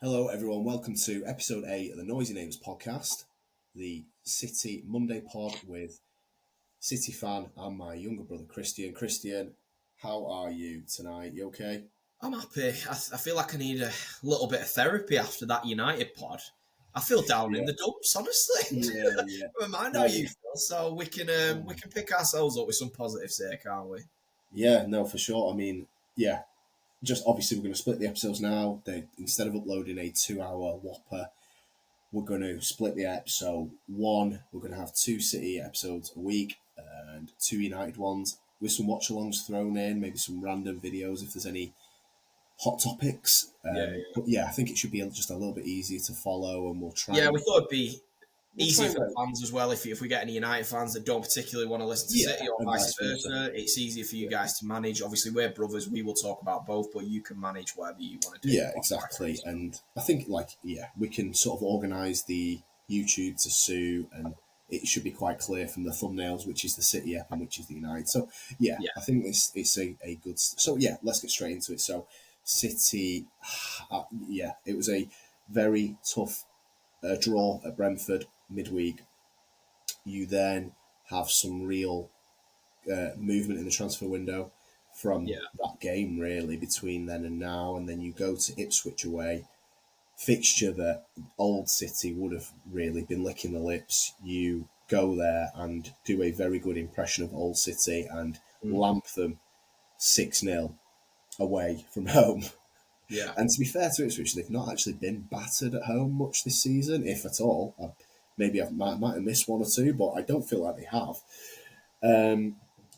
Hello, everyone. Welcome to episode 8 of the Noisy Neighbours podcast, the City Monday pod with City fan and my younger brother, Christian. Christian, how are you tonight? You okay? I'm happy. I feel like I need a little bit of therapy after that United pod. I feel down in the dumps, honestly. Yeah. Remind No, how you feel, so we can pick ourselves up with some positives here, can't we? yeah, no, for sure. I mean, yeah, just obviously we're going to split the episodes now. Instead of uploading a 2-hour whopper, we're going to split the episode. We're going to have 2 City episodes a week and 2 United ones with some watch-alongs thrown in, maybe some random videos if there's any hot topics. But yeah, I think it should be just a little bit easier to follow, and we'll try. Yeah, we thought it'd be we'll easier for the fans as well. If we get any United fans that don't particularly want to listen to City or vice versa, it's easier for you guys to manage. Obviously, we're brothers; we will talk about both, but you can manage whatever you want to do. Yeah, exactly. And I think, we can sort of organise the YouTube to Sue, and it should be quite clear from the thumbnails which is the City app and which is the United. So yeah. I think it's a good. So yeah, let's get straight into it. So City, it was a very tough draw at Brentford midweek. You then have some real movement in the transfer window from that game, really, between then and now. And then you go to Ipswich away, fixture that Old City would have really been licking the lips. You go there and do a very good impression of Old City and lamp them 6-0 away from home. Yeah. And to be fair to Ipswich, they've not actually been battered at home much this season, if at all. Maybe I might have missed one or two, but I don't feel like they have.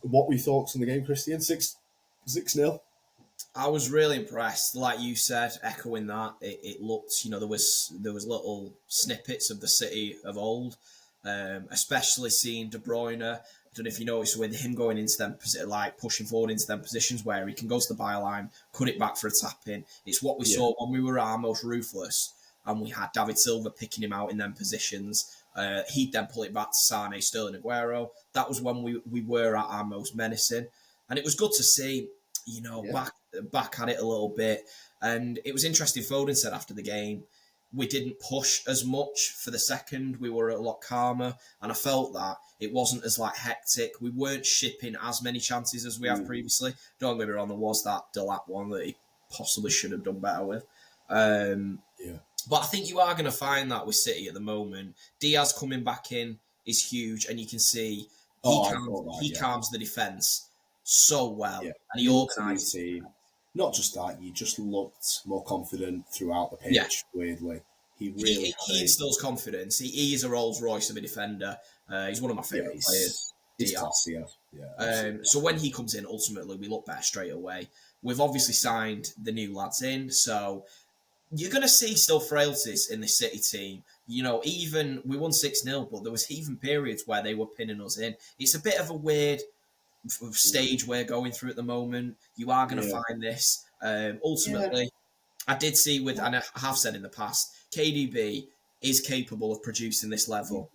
What were your thoughts on the game, Christian? 6-0? I was really impressed. Like you said, echoing that, it looked, there was little snippets of the City of old, especially seeing De Bruyne. I don't know if you noticed with him going into them, like pushing forward into them positions where he can go to the byline, cut it back for a tap in. It's what we saw when we were our most ruthless, and we had David Silva picking him out in them positions. He'd then pull it back to Sane, Sterling, Aguero. That was when we were at our most menacing, and it was good to see, back at it a little bit. And it was interesting. Foden said after the game, we didn't push as much for the second. We were a lot calmer, and I felt that it wasn't as hectic. We weren't shipping as many chances as we have previously. Don't get me wrong, there was that Delap one that he possibly should have done better with. But I think you are going to find that with City at the moment. Diaz coming back in is huge, and you can see he calms the defence so well, and he organises. Not just that, you just looked more confident throughout the pitch. Weirdly, he instills confidence. He is a Rolls Royce of a defender. He's one of my favourite players. He's classy, so when he comes in, ultimately we look better straight away. We've obviously signed the new lads in, so you're going to see still frailties in the City team. Even we won 6-0, but there was even periods where they were pinning us in. It's a bit of a weird stage we're going through at the moment. You are going to find this. Ultimately, I did see and I have said in the past, KDB is capable of producing this level.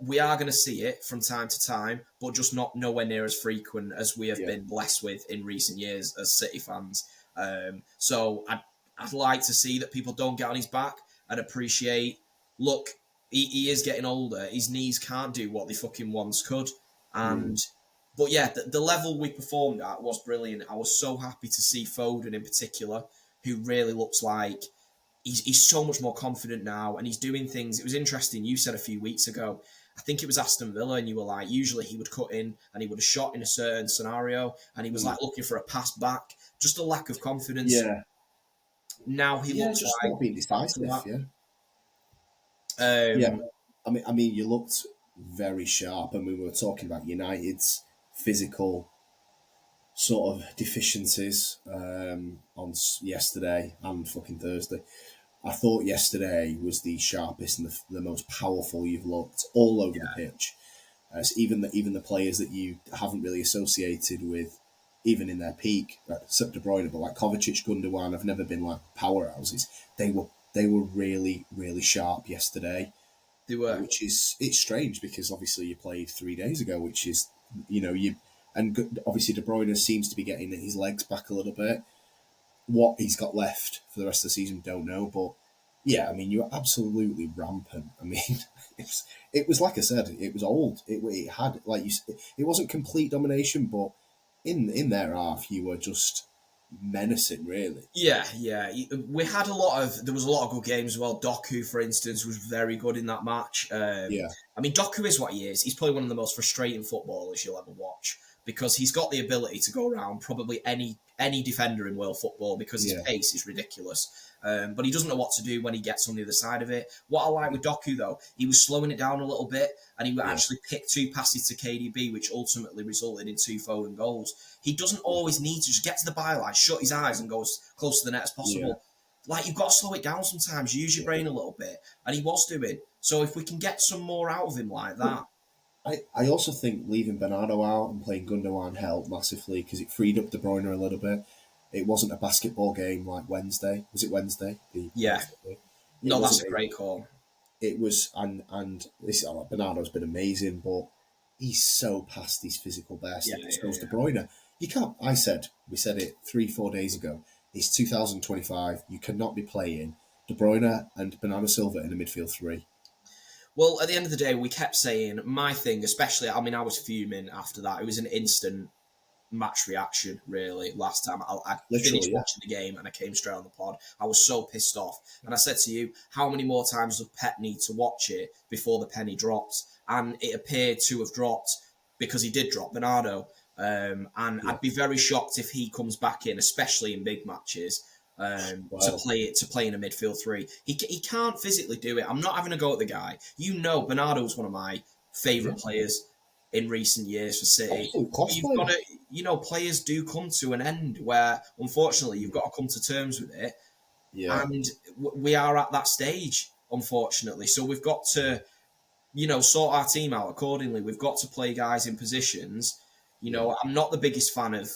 We are going to see it from time to time, but just nowhere near as frequent as we have been blessed with in recent years as City fans. So I'd like to see that people don't get on his back and appreciate, look, he is getting older. His knees can't do what they fucking once could. But yeah, the level we performed at was brilliant. I was so happy to see Foden in particular, who really looks like he's so much more confident now, and he's doing things. It was interesting. You said a few weeks ago, I think it was Aston Villa, and you were like, usually he would cut in and he would have shot in a certain scenario, and he was looking for a pass back. Just a lack of confidence. Yeah. Now he looks just like not being decisive. I mean, you looked very sharp, and we were talking about United's physical sort of deficiencies on yesterday and fucking Thursday. I thought yesterday was the sharpest and the most powerful you've looked all over the pitch. Even the players that you haven't really associated with, even in their peak, except De Bruyne, but like Kovacic, Gundogan, have never been like powerhouses. They were really, really sharp yesterday. They were, it's strange because obviously you played 3 days ago, which is and obviously De Bruyne seems to be getting his legs back a little bit. What he's got left for the rest of the season, don't know. But yeah, I mean, you're absolutely rampant. I mean, it was like I said, it was old. It had like it wasn't complete domination, but in their half, you were just menacing, really. Yeah. We had there was a lot of good games as well. Doku, for instance, was very good in that match. Yeah. I mean, Doku is what he is. He's probably one of the most frustrating footballers you'll ever watch because he's got the ability to go around probably any defender in world football because his pace is ridiculous. But he doesn't know what to do when he gets on the other side of it. What I like with Doku, though, he was slowing it down a little bit, and he actually picked 2 passes to KDB, which ultimately resulted in 2 Foden goals. He doesn't always need to just get to the byline, shut his eyes, and go as close to the net as possible. Yeah. Like, you've got to slow it down sometimes, use your brain a little bit, and he was doing. So if we can get some more out of him like that. I also think leaving Bernardo out and playing Gundogan helped massively because it freed up De Bruyne a little bit. It wasn't a basketball game like Wednesday. Was it Wednesday? No, that's a great call. It was, and this Bernardo's been amazing, but he's so past his physical best. De Bruyne. You can't. We said it 3-4 days ago. It's 2025. You cannot be playing De Bruyne and Bernardo Silva in a midfield 3. Well, at the end of the day, we kept saying my thing, especially. I mean, I was fuming after that. It was an instant match reaction, really, last time. I finished watching the game and I came straight on the pod. I was so pissed off. And I said to you, how many more times does Pep need to watch it before the penny drops? And it appeared to have dropped because he did drop Bernardo. I'd be very shocked if he comes back in, especially in big matches, to play in a midfield 3. He can't physically do it. I'm not having a go at the guy. Bernardo's one of my favourite players in recent years for City. You've got to, players do come to an end where, unfortunately, you've got to come to terms with it. Yeah. And we are at that stage, unfortunately. So we've got to, sort our team out accordingly. We've got to play guys in positions. I'm not the biggest fan of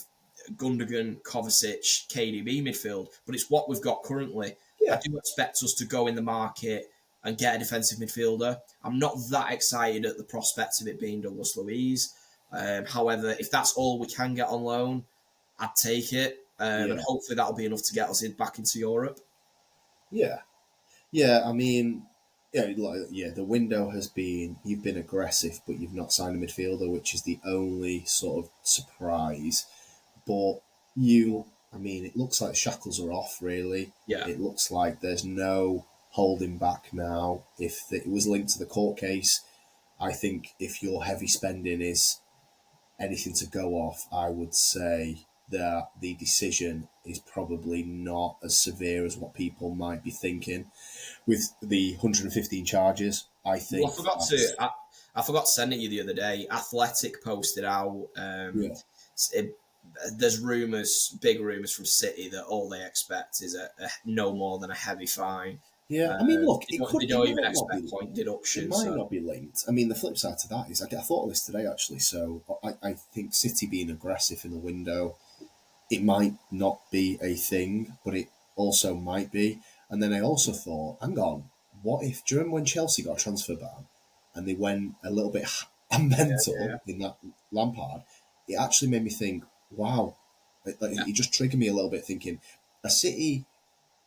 Gundogan, Kovacic, KDB midfield, but it's what we've got currently. Yeah. I do expect us to go in the market and get a defensive midfielder. I'm not that excited at the prospect of it being Douglas Luiz. However, if that's all we can get on loan, I'd take it. And hopefully that'll be enough to get us back into Europe. Yeah. I mean, the window has been, you've been aggressive, but you've not signed a midfielder, which is the only sort of surprise. But it looks like shackles are off, really. Yeah. It looks like there's no holding back now. If it was linked to the court case, I think if your heavy spending is anything to go off, I would say that the decision is probably not as severe as what people might be thinking. With the 115 charges, I think. Well, I forgot to send it you the other day. Athletic posted out. There's big rumours from City that all they expect is a no more than a heavy fine. Yeah, I mean, look, they don't even expect point deduction. It might not be linked. I mean, the flip side to that is, I thought of this today, actually, so I think City being aggressive in the window, it might not be a thing, but it also might be. And then I also thought, hang on, what if, do you remember when Chelsea got a transfer ban and they went a little bit mental in that Lampard? It actually made me think, wow, it just triggered me a little bit thinking, City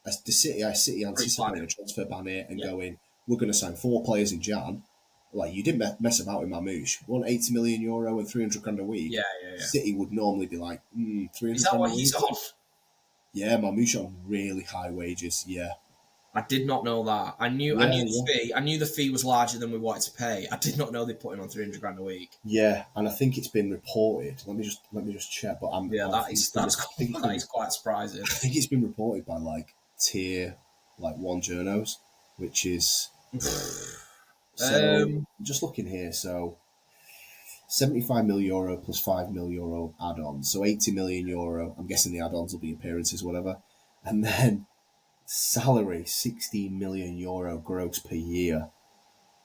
anticipating a transfer ban here and going, we're going to sign 4 players in Jan. Like, you didn't mess about with Mamouche. €180 million and 300 grand a week. Yeah. City would normally be like, 300 Is that what he's on? Yeah, Mamouche on really high wages, yeah. I did not know that. I knew the fee. I knew the fee was larger than we wanted to pay. I did not know they put him on 300 grand a week. Yeah, and I think it's been reported. Let me just check. But that is quite surprising. I think it's been reported by tier 1 journos, which is so. Just looking here, so €75 million plus €5 million add-ons, so €80 million. I'm guessing the add-ons will be appearances, whatever, and then. Salary €16 million gross per year.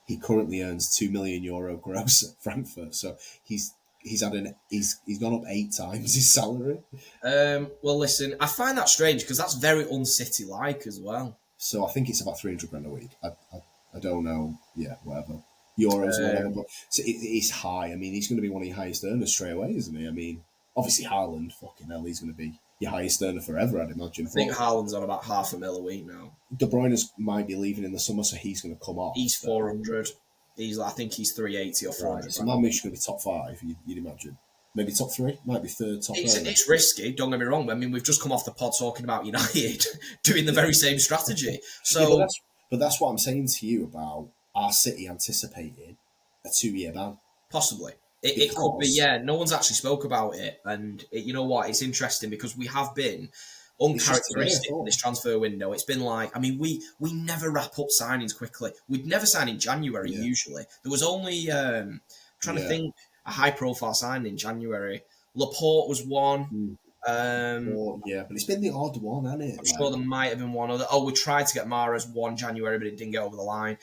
He currently earns €2 million gross at Frankfurt, so he's gone up 8 times his salary. Well, listen, I find that strange because that's very un-City-like as well. So I think it's about 300 grand a week. I don't know. Yeah, whatever. Euros or whatever. But so it is high. I mean, he's going to be one of your highest earners straight away, isn't he? I mean, obviously Haaland, fucking hell, he's going to be your highest earner forever, I'd imagine. I think Haaland's on about $500,000 a week now. De Bruyne might be leaving in the summer, so he's going to come off. He's 400. I think he's 380 or 400. Right, so Mamouche going to be top 5, you'd imagine. Maybe top 3, might be third, top. It's risky. Don't get me wrong. I mean, we've just come off the pod talking about United doing the very same strategy. So, but that's what I'm saying to you about our City anticipating a 2-year ban. Possibly. It could be, yeah. No one's actually spoke about it. And you know what? It's interesting because we have been uncharacteristic in this transfer window. It's been like, I mean, we never wrap up signings quickly. We'd never sign in January, usually. There was only, trying to think, a high-profile signing in January. Laporte was one. But it's been the odd one, hasn't it? I'm sure there might have been one other. We tried to get Mahrez 1 January, but it didn't get over the line.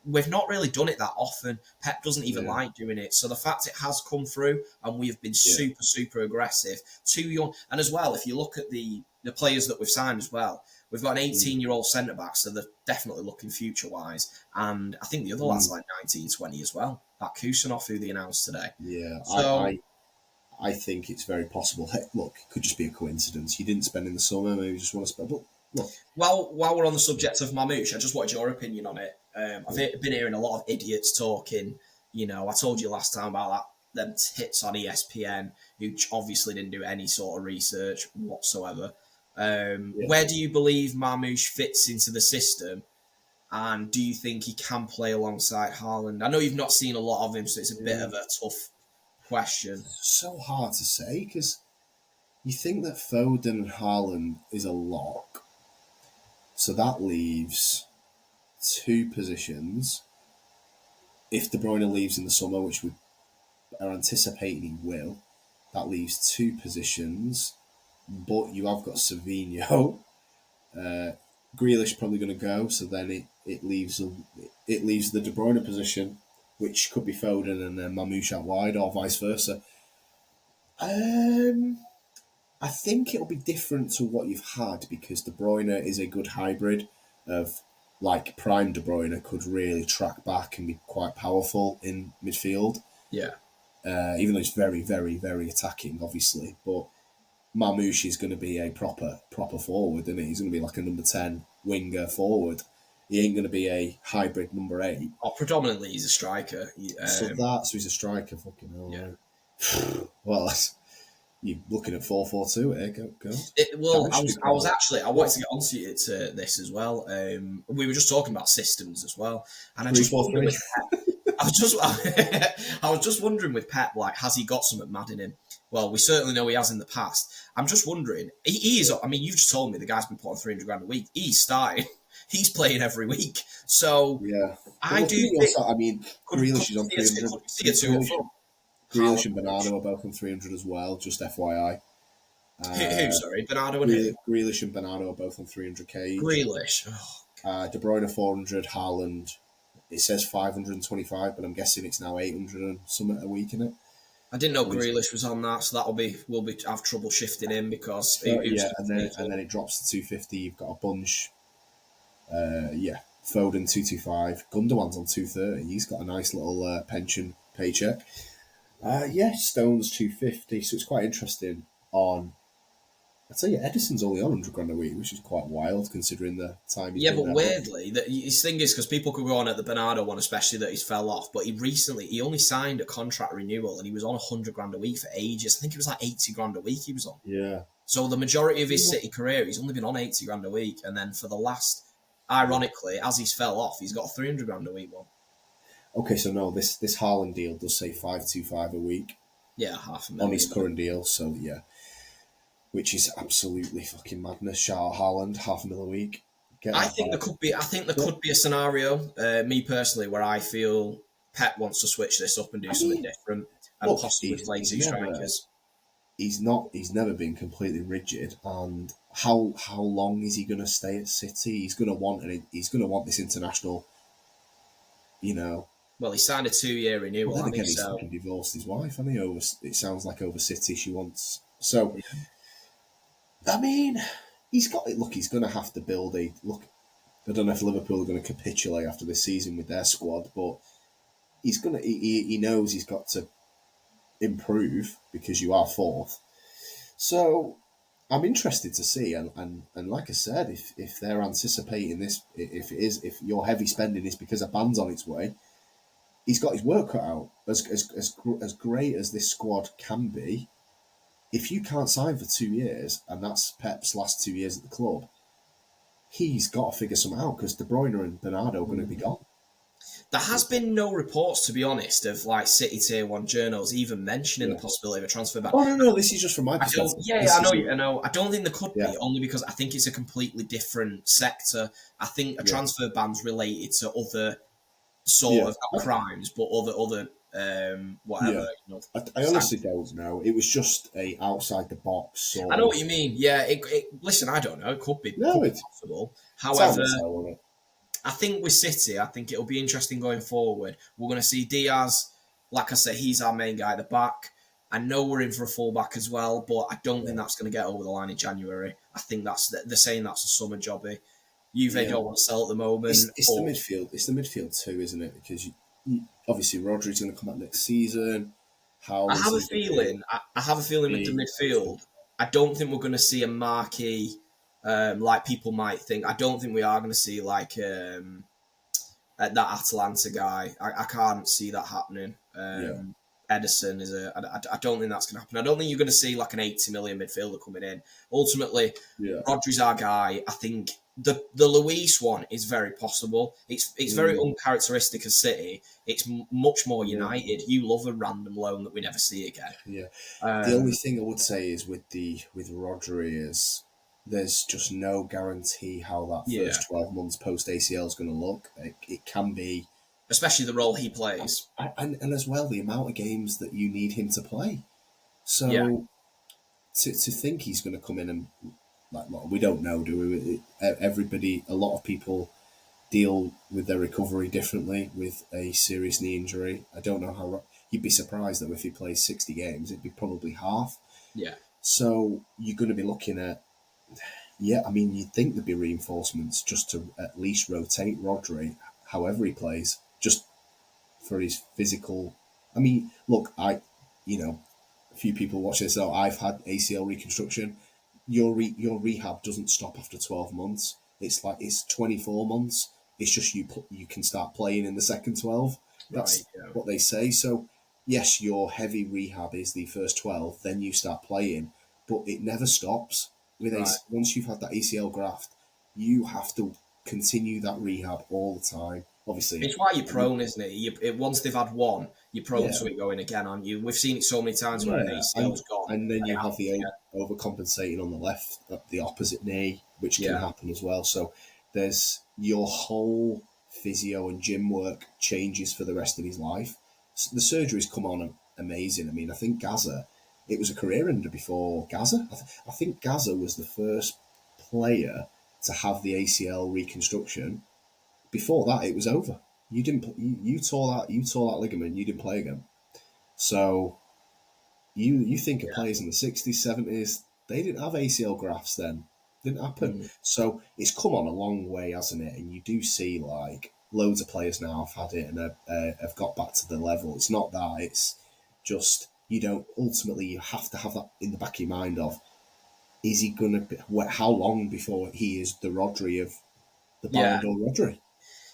We've not really done it that often. Pep doesn't even like doing it. So the fact it has come through and we've been super, super aggressive, too young. And as well, if you look at the players that we've signed as well, we've got an 18-year-old centre-back, so they're definitely looking future-wise. And I think the other lad's like 19, 20 as well. That Kusanov, who they announced today. Yeah, so, I think it's very possible. Hey, look, it could just be a coincidence. You didn't spend in the summer, maybe you just want to spend. But look. While we're on the subject of Mamouche, I just wanted your opinion on it. I've been hearing a lot of idiots talking. You know, I told you last time about them tits on ESPN, who obviously didn't do any sort of research whatsoever. Where do you believe Mamouche fits into the system? And do you think he can play alongside Haaland? I know you've not seen a lot of him, so it's a bit of a tough question. So hard to say, because you think that Foden and Haaland is a lock. So that leaves 2 positions. If De Bruyne leaves in the summer, which we are anticipating he will, that leaves 2 positions. But you have got Savinho. Grealish probably going to go, so then it leaves the De Bruyne position, which could be Foden and then Mamouche out wide, or vice versa. I think it'll be different to what you've had, because De Bruyne is a good hybrid of, like, prime De Bruyne could really track back and be quite powerful in midfield. Yeah. Even though he's very, very, very attacking, obviously. But Mamouche is going to be a proper forward, isn't he? He's going to be like a number 10 winger forward. He ain't going to be a hybrid number 8. Predominantly, he's a striker. So he's a striker, fucking hell. Yeah. Right? Well, you're looking at 4-4-2 here. Go. I wanted to get onto this as well. We were just talking about systems as well, and I just wondered with Pep. I was just wondering with Pep, like, has he got something mad in him? Well, we certainly know he has in the past. I'm just wondering. He is. I mean, you've just told me the guy's been putting $300,000 a week. He's starting. He's playing every week. So yeah, I do think. Also, I mean, Grealish is on 300. Grealish and Bernardo are both on 300 as well. Just FYI. Who? Sorry, Bernardo and who? Grealish and Bernardo are both on 300k. Grealish. De Bruyne 400. Haaland. It says 525, but I'm guessing it's now 800 and something a week in it. I didn't know Grealish was on that, so we'll have trouble shifting him because and then it drops to 250. You've got a bunch. Foden 225. Gundogan's on 230. He's got a nice little pension paycheck. Stones 250. So it's quite interesting. I'd say Edison's only on $100,000 a week, which is quite wild considering the time. But weirdly, his thing is because people could go on at the Bernardo one, especially that he's fell off. But he only signed a contract renewal, and he was on $100,000 a week for ages. I think it was like $80,000 a week he was on. Yeah. So the majority of his City career, he's only been on $80,000 a week, and then for the last, ironically, as he's fell off, he's got a $300,000 a week one. Okay, so no, this Haaland deal does say 525 a week. Yeah, $500,000 on his current deal. So yeah. Which is absolutely fucking madness. Shout out Haaland, $500,000 a week. I think there could be a scenario, me personally, where I feel Pep wants to switch this up and do something different and possibly play 2 strikers. He's never been completely rigid, and how long is he going to stay at City? He's going to want this international, you know. Well, he signed a 2-year renewal. Well, then again, he's fucking divorced his wife, hasn't he? It sounds like over City she wants. So. Yeah. I mean, he's going to have to build I don't know if Liverpool are going to capitulate after this season with their squad, but he knows he's got to improve because you are 4th. So I'm interested to see, and like I said, if they're anticipating this, if your heavy spending is because a band's on its way, he's got his work cut out. As great as this squad can be, if you can't sign for 2 years, and that's Pep's last 2 years at the club, he's got to figure something out because De Bruyne and Bernardo are going to be gone. There has been no reports, to be honest, of like City Tier 1 journals even mentioning the possibility of a transfer ban. Oh, no, this is just from my perspective. I know. I don't think there could be, only because I think it's a completely different sector. I think a transfer ban's related to other sort of not crimes, but other whatever. You know, I honestly don't know. It was just a outside the box. I know what you mean. Yeah. Listen, I don't know. It could be, possible. However, I think with City, I think it'll be interesting going forward. We're going to see Diaz. Like I said, he's our main guy at the back. I know we're in for a fullback as well, but I don't think that's going to get over the line in January. I think they're saying that's a summer jobby. Juve don't want to sell at the moment. It's the midfield. It's the midfield too, isn't it? Because obviously Rodri's going to come back next season. I have a feeling with the midfield. I don't think we're going to see a marquee. Like people might think. I don't think we are going to see like that Atalanta guy. I can't see that happening. Edison is I don't think that's going to happen. I don't think you're going to see like an 80 million midfielder coming in. Ultimately, Rodri's our guy. I think the Luis one is very possible. It's very uncharacteristic of City. It's much more United. You love a random loan that we never see again. Yeah. The only thing I would say is with Rodri is there's just no guarantee how that first 12 months post ACL is going to look. It can be, especially the role he plays, and as well the amount of games that you need him to play. So to think he's going to come in and we don't know, do we? Everybody, a lot of people deal with their recovery differently with a serious knee injury. I don't know how. You'd be surprised that if he plays 60 games, it'd be probably half. Yeah. So you're going to be looking at. Yeah, I mean, you'd think there'd be reinforcements just to at least rotate Rodri, however he plays, just for his physical. I mean, look, a few people watch this. So I've had ACL reconstruction. Your rehab doesn't stop after 12 months. It's 24 months. It's just you can start playing in the second 12. That's what they say. So yes, your heavy rehab is the first 12. Then you start playing, but it never stops. Once you've had that ACL graft, you have to continue that rehab all the time. Obviously, it's why you're prone, isn't it? Once they've had one, you're prone to it going again, aren't you? We've seen it so many times where an ACL's gone, and then you have the overcompensating on the left, the opposite knee, which can happen as well. So there's your whole physio and gym work changes for the rest of his life. The surgery's come on amazing. I mean, I think Gaza. It was a career ender before Gaza. I think Gaza was the first player to have the ACL reconstruction. Before that, it was over. You didn't. You tore that ligament. You didn't play again. So you think of players in the 60s, 70s. They didn't have ACL grafts then. Didn't happen. So it's come on a long way, hasn't it? And you do see like loads of players now have had it and have got back to the level. It's not that. It's just. Ultimately, you have to have that in the back of your mind of, is he going to be, how long before he is the Rodri of the Ballon d'Or Rodri?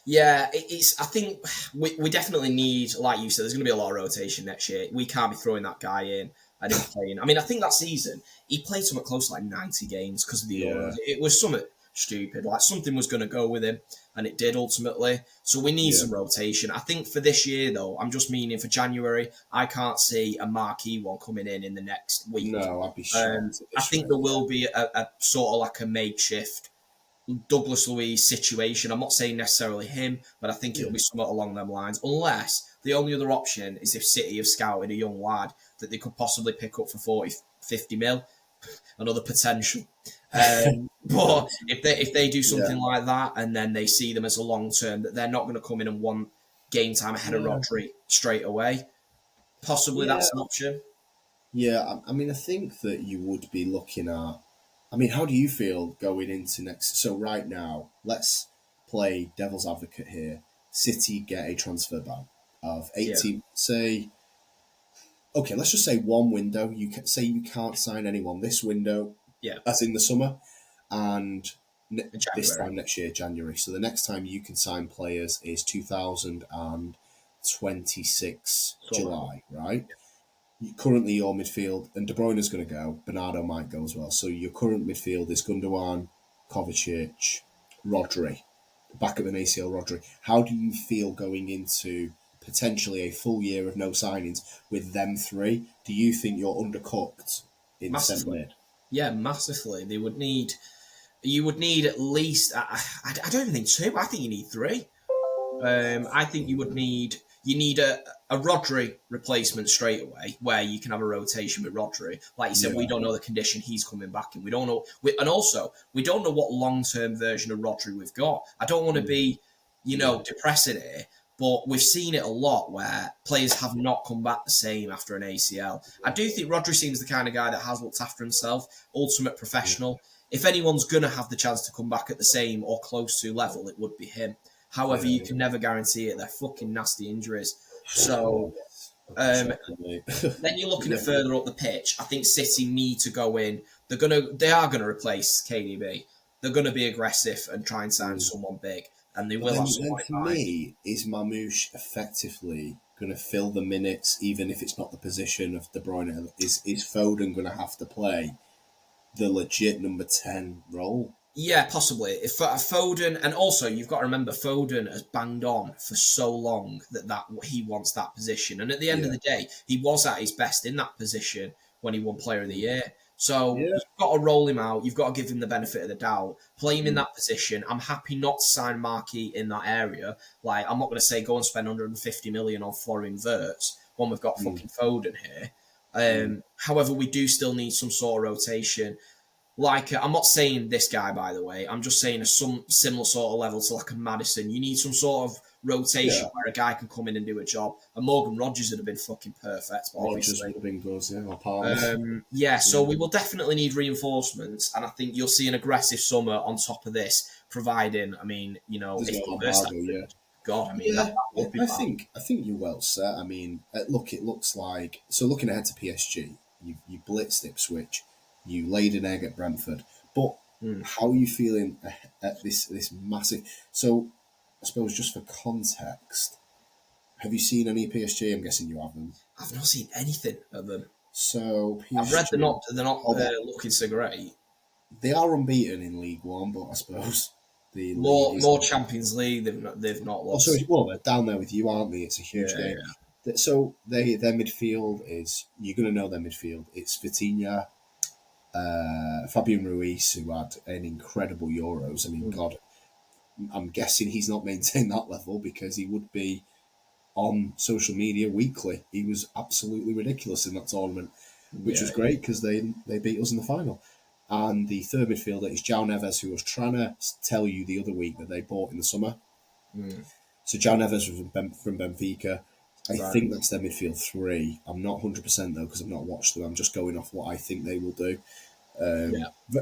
Yeah, I think we definitely need, like you said, there's going to be a lot of rotation next year. We can't be throwing that guy in and him playing. I mean, I think that season, he played something close to like 90 games because of the Euros. It was something stupid. Like something was going to go with him, and it did ultimately. So we need some rotation. I think for this year, though, I'm just meaning for January, I can't see a marquee one coming in the next week. No, I'd be shocked. I think there will be a sort of like a makeshift Douglas Luiz situation. I'm not saying necessarily him, but I think it'll be somewhat along them lines. Unless the only other option is if City have scouted a young lad that they could possibly pick up for 40, 50 mil. Another potential. But if they do something like that and then they see them as a long term, that they're not going to come in and want game time ahead of Rodri straight away, possibly that's an option. Yeah, I mean, I think that you would be looking at. I mean, how do you feel going into next? So right now, let's play devil's advocate here. City get a transfer ban of 18. Say, okay, let's just say one window. You can say you can't sign anyone this window. Yeah. as in the summer, and this January. time next year, January. So the next time you can sign players is 2026 Summer. July, right? Currently, your midfield, and De Bruyne is going to go. Bernardo might go as well. So your current midfield is Gundogan, Kovacic, Rodri, back of an ACL Rodri. How do you feel going into potentially a full year of no signings with them three? Do you think you're undercooked in centre Massively. mid? Yeah, massively. They would need. You would need at least. I don't even think two. I think you need three. I think you would need. You need a Rodri replacement straight away, where you can have a rotation with Rodri. Like you said, we don't know the condition he's coming back in. We don't know, and also we don't know what long-term version of Rodri we've got. I don't want to be, depressing here, but we've seen it a lot where players have not come back the same after an ACL. I do think Rodri seems the kind of guy that has looked after himself, ultimate professional. If anyone's going to have the chance to come back at the same or close to level, it would be him. However, you can never guarantee it. They're fucking nasty injuries. So then you're looking at further up the pitch. I think City need to go in. They are gonna replace KDB. They're gonna be aggressive and try and sign someone big, and they will have someone. Then for me, is Mamouche effectively going to fill the minutes, even if it's not the position of De Bruyne? Is Foden going to have to play the legit number 10 role? Yeah, possibly. If Foden, and also you've got to remember, Foden has banged on for so long that he wants that position. And at the end of the day, he was at his best in that position when he won Player of the Year. So you've got to roll him out. You've got to give him the benefit of the doubt. Play him in that position. I'm happy not to sign Marquis in that area. Like, I'm not going to say go and spend 150 million on Florian Wirtz when we've got fucking Foden here. However, we do still need some sort of rotation. Like, I'm not saying this guy, by the way. I'm just saying some similar sort of level to like a Maddison. You need some sort of rotation where a guy can come in and do a job. And Morgan Rogers would have been fucking perfect, obviously. Rogers would have been good, So we will definitely need reinforcements. And I think you'll see an aggressive summer on top of this, providing, I mean, if God, I mean, that would be bad. I think you're well set. I mean, look, it looks like, so looking ahead to PSG, you blitzed Ipswich. You laid an egg at Brentford, but how are you feeling at this massive? So, I suppose just for context, have you seen any PSG? I'm guessing you haven't. I've not seen anything of them. So PSG, I've read they're not looking so great. They are unbeaten in League One, but I suppose the more Champions League. They've not lost. They're down there with you, aren't they? It's a huge game. Yeah. So their midfield is, you're going to know their midfield. It's Vitinha. Fabian Ruiz, who had an incredible Euros. I mean, God, I'm guessing he's not maintained that level because he would be on social media weekly. He was absolutely ridiculous in that tournament, which was great because they beat us in the final. And the third midfielder is João Neves, who I was trying to tell you the other week that they bought in the summer. So João Neves from Benfica. I think that's their midfield three. I'm not 100% though because I've not watched them. I'm just going off what I think they will do.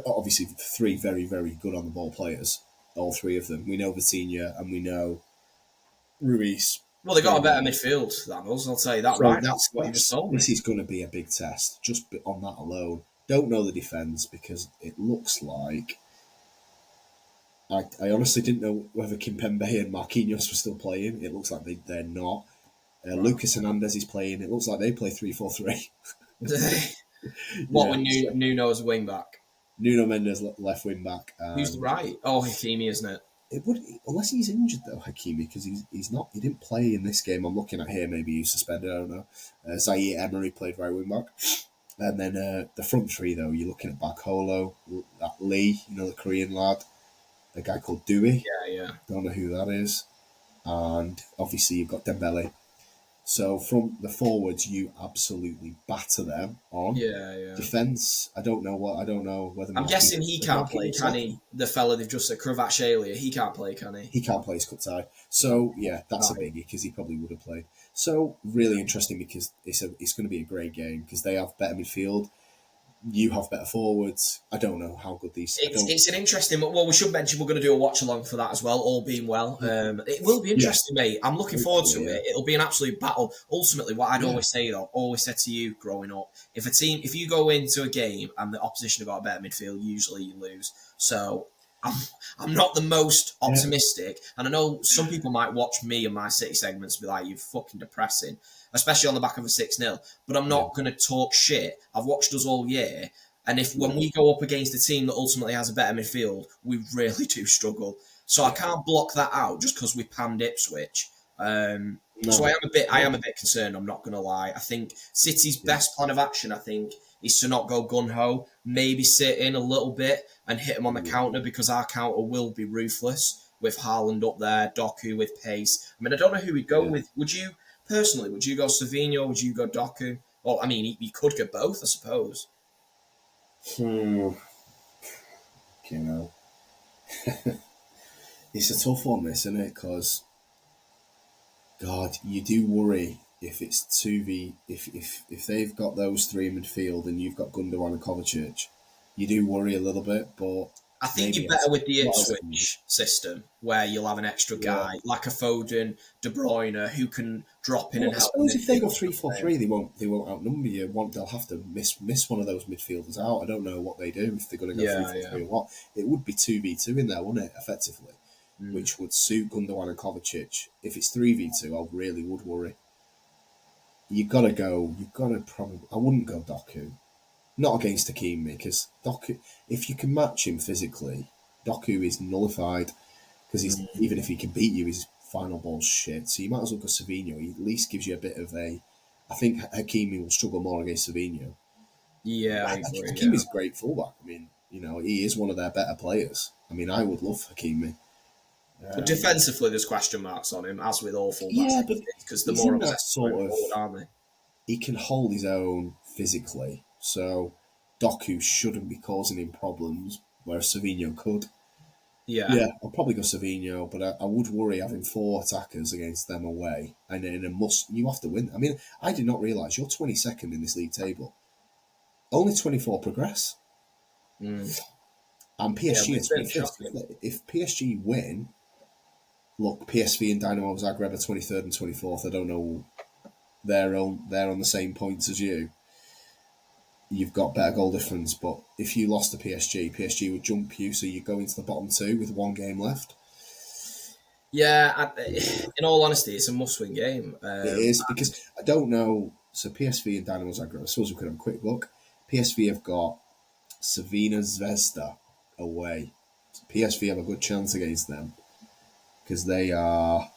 Obviously, three very, very good on the ball players. All three of them. We know Vitinha and we know Ruiz. Well, they got a better midfield than us. I'll tell you that. So right. That's what you just told me. This is going to be a big test just on that alone. Don't know the defence because it looks like. I honestly didn't know whether Kimpembe and Marquinhos were still playing. It looks like they're not. Lucas Hernandez is playing. It looks like they play 3-4-3. What with Nuno as a wing back? Nuno Mendes left wing back. Who's the right? Oh, Hakimi, isn't it? It would, unless he's injured though, Hakimi, because he's not. He didn't play in this game. I'm looking at here. Maybe he's suspended. I don't know. Zaire Emery played right wing back, and then the front three though. You're looking at Bakolo, Lee, the Korean lad, a guy called Dewey. Yeah. Don't know who that is, and obviously you've got Dembele. So from the forwards, you absolutely batter them on. Yeah. Defense, I don't know whether. I'm guessing he can't play, can he? The fella they've just said, Kvaratskhelia, he can't play, can he? He can't play, he's cut tie. So yeah, that's a biggie because he probably would have played. So really interesting because it's going to be a great game because they have better midfield. you have better forwards. I don't know how good these. It's an interesting. Well, we should mention we're going to do a watch along for that as well. All being well, it will be interesting, mate. I'm looking forward to it. It'll be an absolute battle. Ultimately, what I'd always say though, always said to you growing up, if you go into a game and the opposition have got a better midfield, usually you lose. So I'm not the most optimistic, and I know some people might watch me and my City segments and be like, "You fucking depressing," especially on the back of a 6-0. But I'm not going to talk shit. I've watched us all year. And when we go up against a team that ultimately has a better midfield, we really do struggle. So I can't block that out just because we panned Ipswich. So I am a bit concerned. I'm not going to lie. I think City's best plan of action, is to not go gun ho. Maybe sit in a little bit and hit them on the counter, because our counter will be ruthless with Haaland up there, Doku with pace. I mean, I don't know who we'd go with. Would you go Savinho? Would you go Doku? Well, I mean, you could get both, I suppose. You know, it's a tough one, this, isn't it? Because, God, you do worry if it's 2v. If they've got those three in midfield and you've got Gundogan and Kovacic, you do worry a little bit. But I think you're better with the Ipswich system, where you'll have an extra guy like a Foden, De Bruyne, who can drop in and help. I suppose if they go 3-4-3, they won't outnumber you. They'll have to miss one of those midfielders out. I don't know what they do, if they're going to go 3-4-3 or what. It would be 2v2 in there, wouldn't it? Effectively, which would suit Gundogan and Kovacic. If it's 3v2, I really would worry. You've got to probably. I wouldn't go Doku. Not against Hakimi, because Doku, if you can match him physically, Doku is nullified, because even if he can beat you, his final ball's shit. So you might as well go Savinho. He at least gives you a bit of a. I think Hakimi will struggle more against Savinho. Yeah, I agree. Hakimi's a great fullback. I mean, he is one of their better players. I mean, I would love Hakimi. But defensively, there's question marks on him, as with all fullbacks. But because the more obsessed forward, aren't they? He can hold his own physically. So Doku shouldn't be causing him problems, whereas Savinho could. Yeah, I'll probably go Savinho, but I would worry having 4 attackers against them away, and in you have to win. I mean, I did not realise you're 22nd in this league table. Only 24 progress. And PSG is 25th. If PSG win, look, PSV and Dynamo Zagreb are 23rd and 24th. I don't know. They're on the same points as you. You've got better goal difference, but if you lost to PSG would jump you, so you go into the bottom 2 with 1 game left. Yeah, in all honesty, it's a must-win game. It is, because I don't know. So PSV and Dynamo Zagreb, I suppose we could have a quick look. PSV have got Crvena Zvezda away. So PSV have a good chance against them, because they are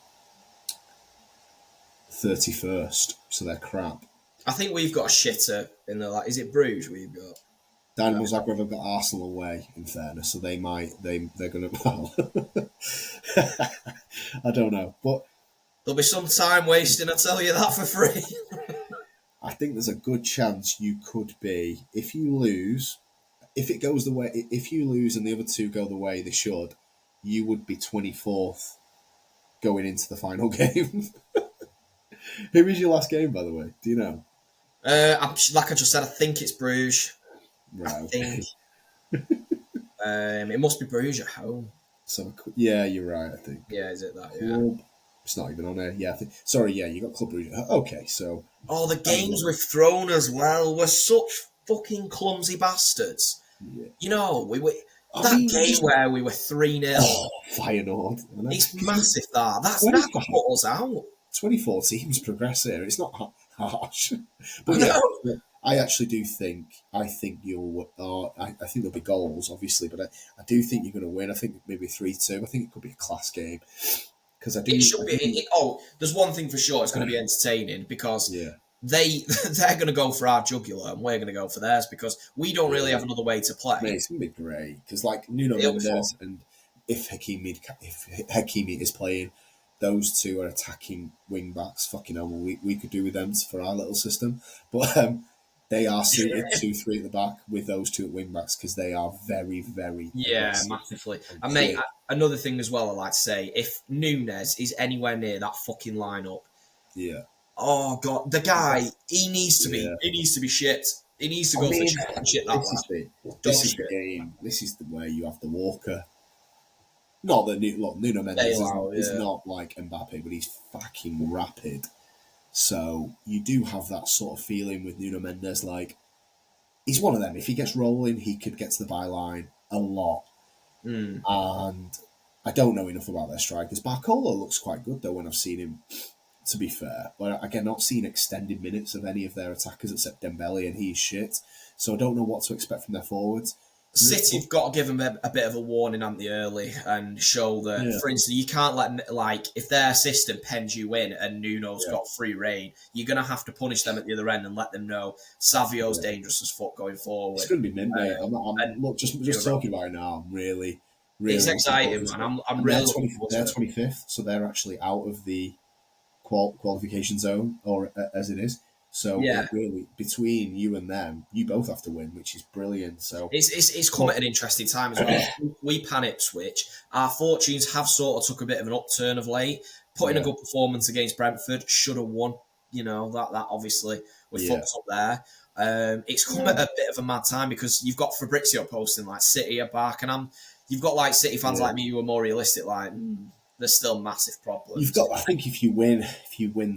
31st, so they're crap. I think we've got a shitter in the is it Bruges we've got? Dynamo Zagreb have got Arsenal away, in fairness, so they're gonna I don't know. But there'll be some time wasting, I tell you that for free. I think there's a good chance you could be, if you lose, if you lose and the other 2 go the way they should, you would be 24th going into the final game. Who is your last game, by the way? Do you know? Like I just said, I think it's Bruges. Right. I think. It must be Bruges at home. So yeah, you're right. I think. Yeah, is it that? Yeah. It's not even on there. Yeah. Sorry. Yeah, you got Club Bruges. Okay, so. Oh, the games we've thrown as well. We're such fucking clumsy bastards. Yeah. We were. Game where we were 3-0. Oh, Feyenoord. It's massive. That put us out. 24 teams progress here. It's not harsh, but yeah, I actually do think. I think you'll. I think there'll be goals, obviously, but I do think you're going to win. I think maybe 3-2. I think it could be a class game, because I do. It should be. There's one thing for sure. It's going to be entertaining, because they're going to go for our jugular and we're going to go for theirs, because we don't really have another way to play. Mate, it's going to be great, because like Nuno Mendes, and if Hakimi is playing. Those 2 are attacking wing backs. Fucking hell, we could do with them for our little system. But they are suited 2-3 at the back with those 2 at wing backs, because they are very, very massively. And mate, another thing as well, I like to say, if Nunes is anywhere near that fucking lineup, oh god, the guy, he needs to be shit. He needs to go for championship. That this is the game. This is where you have the Walker. Not that Nuno Mendes is not like Mbappe, but he's fucking rapid. So you do have that sort of feeling with Nuno Mendes. Like, he's one of them. If he gets rolling, he could get to the byline a lot. And I don't know enough about their strikers. Barcola looks quite good, though, when I've seen him, to be fair. But again, not seen extended minutes of any of their attackers except Dembele, and he's shit. So I don't know what to expect from their forwards. City have got to give them a bit of a warning, haven't they, early, and show that, for instance, you can't let, like, if their system pens you in and Nuno's got free reign, you're going to have to punish them at the other end and let them know Savio's dangerous as fuck going forward. It's going to be mint, mate. I'm just talking about it now. I'm really it's exciting, man. I'm really they're 25th, so they're actually out of the qualification zone, or as it is. So really, between you and them, you both have to win, which is brilliant. So it's come at an interesting time as well. We pan Ipswich. Our fortunes have sort of took a bit of an upturn of late. Putting a good performance against Brentford, should have won. You know, that obviously we fucked up there. It's come at a bit of a mad time because you've got Fabrizio posting like City are back, and you've got like City fans like me who are more realistic, like there's still massive problems. I think if you win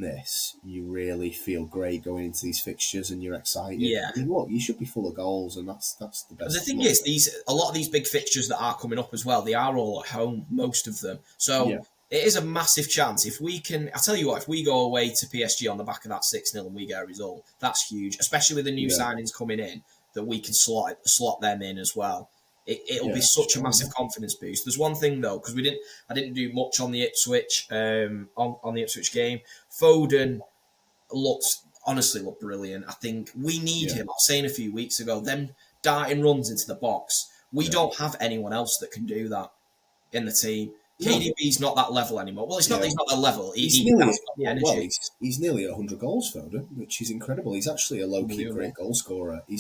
this, you really feel great going into these fixtures, and you're excited. Yeah. I mean, look, you should be full of goals, and that's the best. But the thing is, a lot of these big fixtures that are coming up as well, they are all at home, most of them. So it is a massive chance. If we can, I tell you what, if we go away to PSG on the back of that 6-0 and we get a result, that's huge. Especially with the new signings coming in, that we can slot them in as well. It'll be such a massive confidence boost. There's one thing though, because I didn't do much on the Ipswich on the Ipswich game. Foden honestly looked brilliant. I think we need him. I was saying a few weeks ago, them darting runs into the box. We don't have anyone else that can do that in the team. KDB's not that level anymore. Well, it's not that he's not that level. He's nearly at 100 goals, Foden, which is incredible. He's actually a low-key great goal scorer. He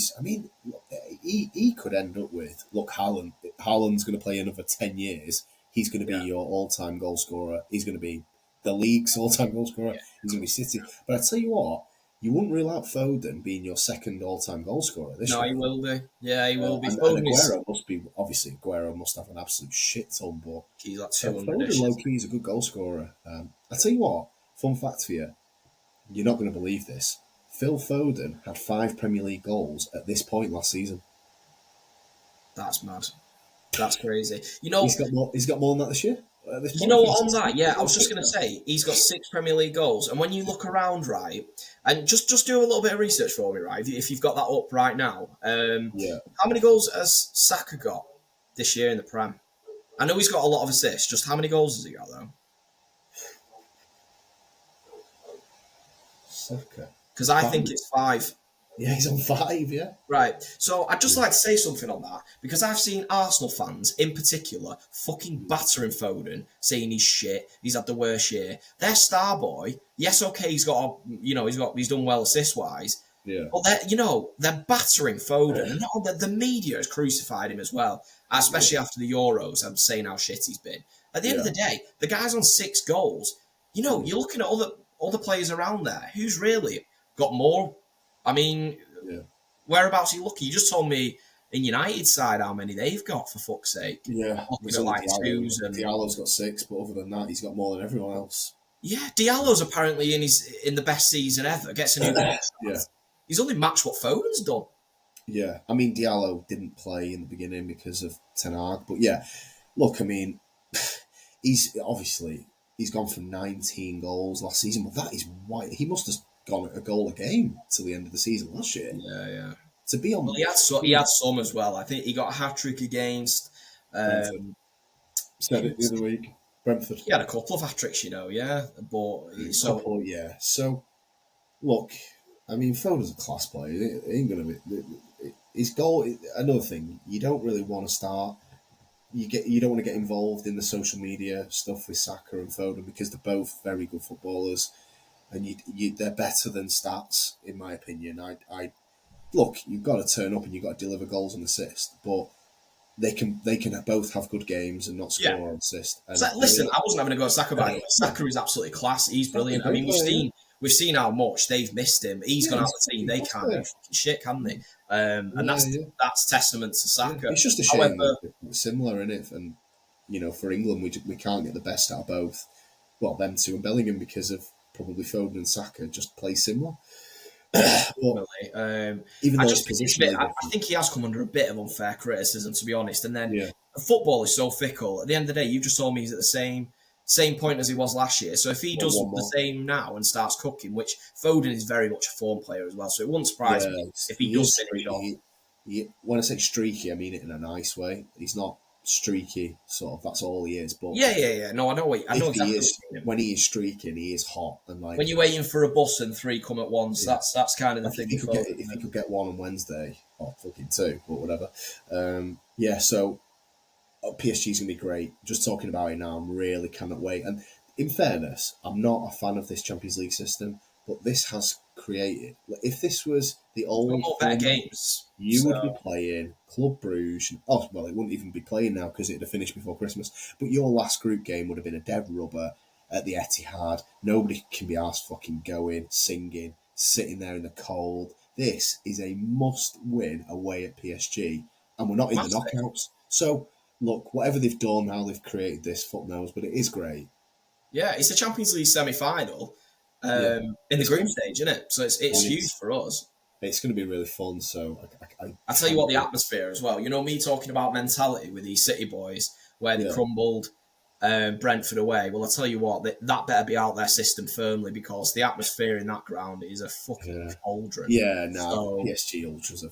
could end up with, Haaland. Haaland's going to play another 10 years. He's going to be your all-time goal scorer. He's going to be the league's all-time goal scorer. He's going to be City. But I tell you what, you wouldn't rule out Foden being your second all-time goal scorer this year. No, he will be. Yeah, he will be. And Aguero must have an absolute shit ton, but he's like 200. Foden low-key is a good goal scorer. I tell you what, fun fact for you, you're not going to believe this. Phil Foden had 5 Premier League goals at this point last season. That's mad. That's crazy. You know, he's got more than that this year. You know what, on that, I was just going to say, he's got 6 Premier League goals, and when you look around, right, and just do a little bit of research for me, right, if you've got that up right now, how many goals has Saka got this year in the Prem? I know he's got a lot of assists, just how many goals has he got, though? Saka? Because I think it's 5. Yeah, he's on 5, yeah. Right. So I'd just like to say something on that, because I've seen Arsenal fans, in particular, fucking battering Foden, saying he's shit, he's had the worst year. Their star boy, yes, okay, he's done well assist-wise, but they're battering Foden, and the media has crucified him as well, especially after the Euros, I'm saying how shit he's been. At the end of the day, the guy's on 6 goals. You're looking at other players around there, who's really got more. I mean, whereabouts are you looking? You just told me in United's side how many they've got, for fuck's sake. Yeah. Looking at like twos. Diallo's got 6, but other than that, he's got more than everyone else. Yeah, Diallo's apparently in the best season ever. Gets a new He's only matched what Foden's done. Yeah. I mean, Diallo didn't play in the beginning because of Ten Hag. But yeah, look, I mean, he's gone for 19 goals last season, but that is why he must have gone a goal a game till the end of the season last year. Yeah. To be on, he had some as well. I think he got a hat trick against. Said it the other week. Brentford. He had a couple of hat tricks, but So, look, I mean, Foden's a class player. It ain't gonna be his goal. Another thing, you don't really want to start. You don't want to get involved in the social media stuff with Saka and Foden because they're both very good footballers. And they're better than stats, in my opinion. Look, you've got to turn up and you've got to deliver goals and assists, but they can both have good games and not score or assist. And listen, I wasn't having a go at Saka, but Saka is absolutely class. He's brilliant. I mean, we've seen how much they've missed him. He's gone out of the team. They can't do fucking shit, can they? And that's testament to Saka. Yeah. It's just a shame that we're similar in it, and for England, we can't get the best out of both. Well, them two and Bellingham, because of probably Foden and Saka just play similar. Even though I think he has come under a bit of unfair criticism, to be honest. And then football is so fickle. At the end of the day, you just told me he's at the same point as he was last year. So if he does the same now and starts cooking, which Foden is very much a form player as well, so it wouldn't surprise me if he does finish off. When I say streaky, I mean it in a nice way. He's not streaky, sort of. That's all he is. But No, I know exactly. When he is streaking, he is hot. And like when you're waiting for a bus and 3 come at once, that's kind of the thing. If he could get 1 on Wednesday, or fucking 2, but whatever. So PSG's gonna be great. Just talking about it now, I'm really cannot wait. And in fairness, I'm not a fan of this Champions League system, but this has created. If this was the old better games, would be playing Club Bruges. It wouldn't even be playing now because it'd have finished before Christmas. But your last group game would have been a dead rubber at the Etihad. Nobody can be arsed fucking going, singing, sitting there in the cold. This is a must-win away at PSG, and we're not in the knockouts. So look, whatever they've done, how they've created this, fuck knows, but it is great. Yeah, it's a Champions League semi-final in the group stage, isn't it? So it's huge for us. It's going to be really fun. So I tell you what, the atmosphere as well. Me talking about mentality with these City boys, where they crumbled Brentford away. Well, I tell you what, that better be out their system firmly, because the atmosphere in that ground is a fucking cauldron. Yeah, no, PSG ultras are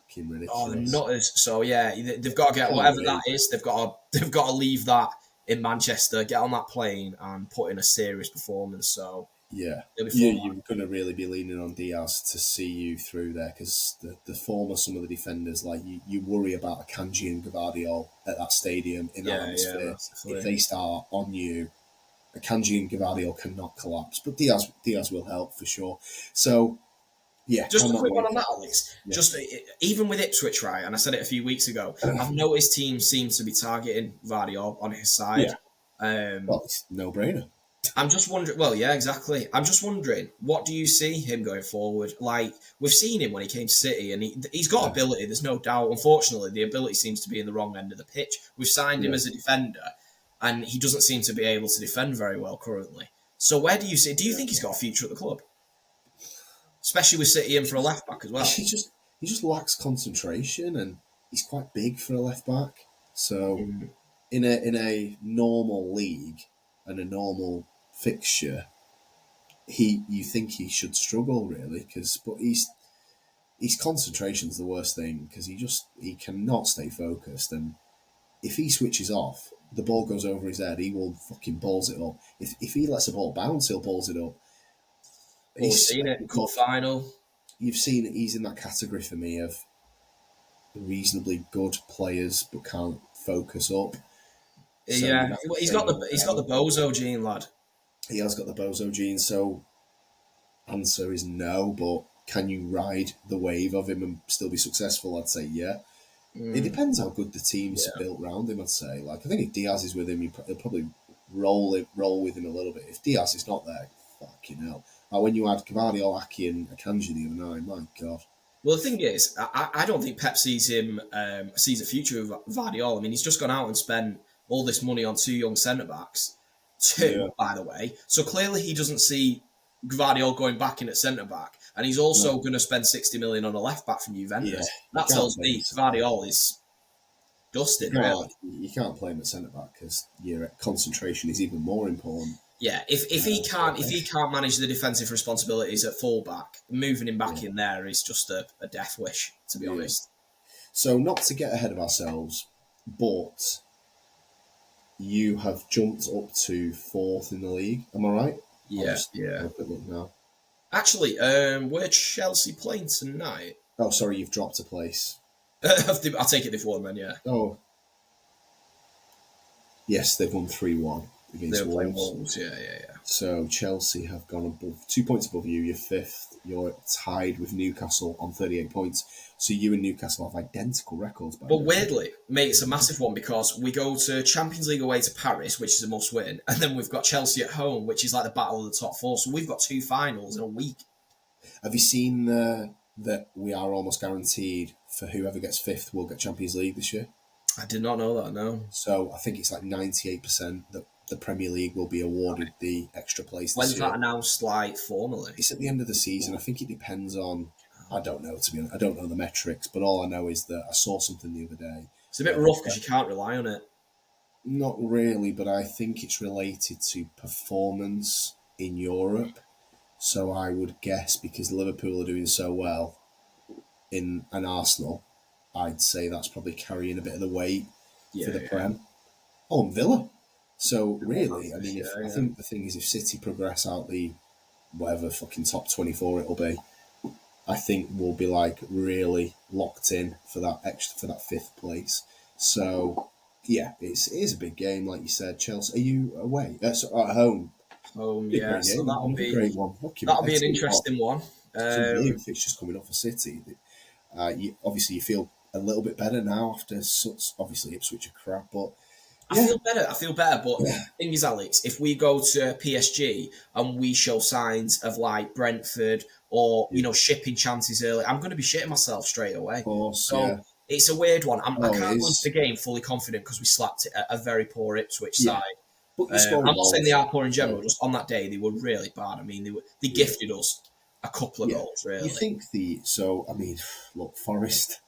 fucking ridiculous. Oh, they're nutters. So yeah, they've got to get whatever that is. They've got to leave that in Manchester, get on that plane, and put in a serious performance. So. Yeah, you're going to really be leaning on Diaz to see you through there, because the form of some of the defenders, like you worry about Akanji and Gvardiol at that stadium in that atmosphere. If they start on you, Akanji and Gvardiol cannot collapse, but Diaz will help for sure. So, yeah. Just a quick one on that, Alex. Yeah. Just even with Ipswich, right, and I said it a few weeks ago, I've noticed teams seem to be targeting Gvardiol on his side. Yeah. It's no-brainer. I'm just wondering. Well, yeah, exactly. I'm just wondering, what do you see him going forward? Like, we've seen him when he came to City, and he's got ability. There's no doubt. Unfortunately, the ability seems to be in the wrong end of the pitch. We've signed him as a defender, and he doesn't seem to be able to defend very well currently. So, where do you see? Do you think he's got a future at the club, especially with City in for a left back as well? He just lacks concentration, and he's quite big for a left back. So, in a normal league and a normal fixture, you think he should struggle really, but his concentration's the worst thing, because he cannot stay focused, and if he switches off, the ball goes over his head, he will fucking balls it up. If he lets a ball bounce, he'll balls it up. We've seen it in cup final. You've seen he's in that category for me of reasonably good players but can't focus up. So he's got the bozo gene, lad. He has got the bozo gene, so answer is no, but can you ride the wave of him and still be successful? I'd say yeah. It depends how good the team's built around him, I'd say. Like, I think if Diaz is with him, he'll probably roll with him a little bit. If Diaz is not there, fucking hell. Like when you had Gvardiol, Aki and Akanji the other night, my God. Well, the thing is, I don't think Pep sees a future with Gvardiol. I mean, he's just gone out and spent all this money on 2 young centre-backs. 2, by the way. So clearly he doesn't see Gvardiol going back in at centre-back. And he's also going to spend 60 million on a left-back from Juventus. Yeah, that tells me Gvardiol is dusted, really. You can't play him at centre-back because your concentration is even more important. Yeah, if he can't manage the defensive responsibilities at full-back, moving him back in there is just a death wish, to be honest. So not to get ahead of ourselves, but you have jumped up to 4th in the league. Am I right? Yeah. Have a quick look now. Actually, where's Chelsea playing tonight? Oh, sorry, you've dropped a place. I'll take it they've won then, yeah. Oh. Yes, they've won 3-1. against They're playing Wolves. Wolves, yeah. So Chelsea have gone above 2 points above you. You're fifth. You're tied with Newcastle on 38 points. So you and Newcastle have identical records. But weirdly, mate, it's a massive one because we go to Champions League away to Paris, which is a must-win, and then we've got Chelsea at home, which is like the battle of the top four. So we've got 2 finals in a week. Have you seen that we are almost guaranteed for whoever gets fifth will get Champions League this year? I did not know that, no. So I think it's like 98% that the Premier League will be awarded the extra place this When's year. that announced, like, formally? It's at the end of the season. I think it depends on... I don't know, to be honest. I don't know the metrics, but all I know is that I saw something the other day. It's a bit rough because you can't rely on it. Not really, but I think it's related to performance in Europe. So I would guess because Liverpool are doing so well in an Arsenal, I'd say that's probably carrying a bit of the weight for the Prem. Oh, and Villa. So really, I mean, I think the thing is, if City progress out the whatever fucking top 24 it'll be, I think we'll be like really locked in for that fifth place. So yeah, it is a big game, like you said. Chelsea, are you away? So at home. Home, yeah. So that'll be a great one. That'll be an interesting one. Some fixtures coming up for City. Obviously, you feel a little bit better now after obviously Ipswich are crap, but. Yeah. I feel better, but the thing is, Alex, if we go to PSG and we show signs of like Brentford or shipping chances early, I'm going to be shitting myself straight away. Of course, so it's a weird one. I can't go into the game fully confident because we slapped it at a very poor Ipswich side. But I'm not saying they are poor in general. Just on that day, they were really bad. I mean, they gifted us a couple of goals. Really, you think look, Forest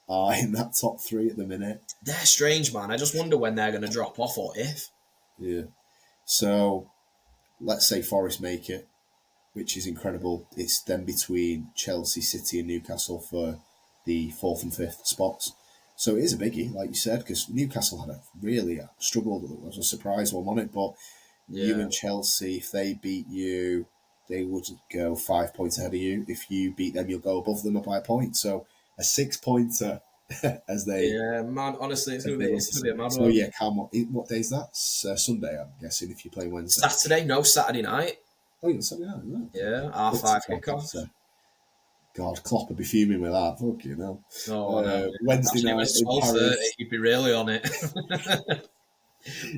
are in that top 3 at the minute. They're strange, man. I just wonder when they're going to drop off or if. Yeah. So, let's say Forest make it, which is incredible. It's then between Chelsea, City and Newcastle for the 4th and 5th spots. So it is a biggie, like you said, because Newcastle had really struggled. It was a surprise one, wasn't it? But you and Chelsea, if they beat you, they would go 5 points ahead of you. If you beat them, you'll go above them by a point. So a 6-pointer as they... Yeah, man, honestly, it's going to be a mad one. So yeah, what day is that? Sunday, I'm guessing, if you play Wednesday. Saturday night. Oh, yeah, Saturday night, right? Yeah, 5:30 kickoff. God, Klopp would be fuming with that. Fuck you know. Oh, no. Wednesday night in Paris. You'd be really on it.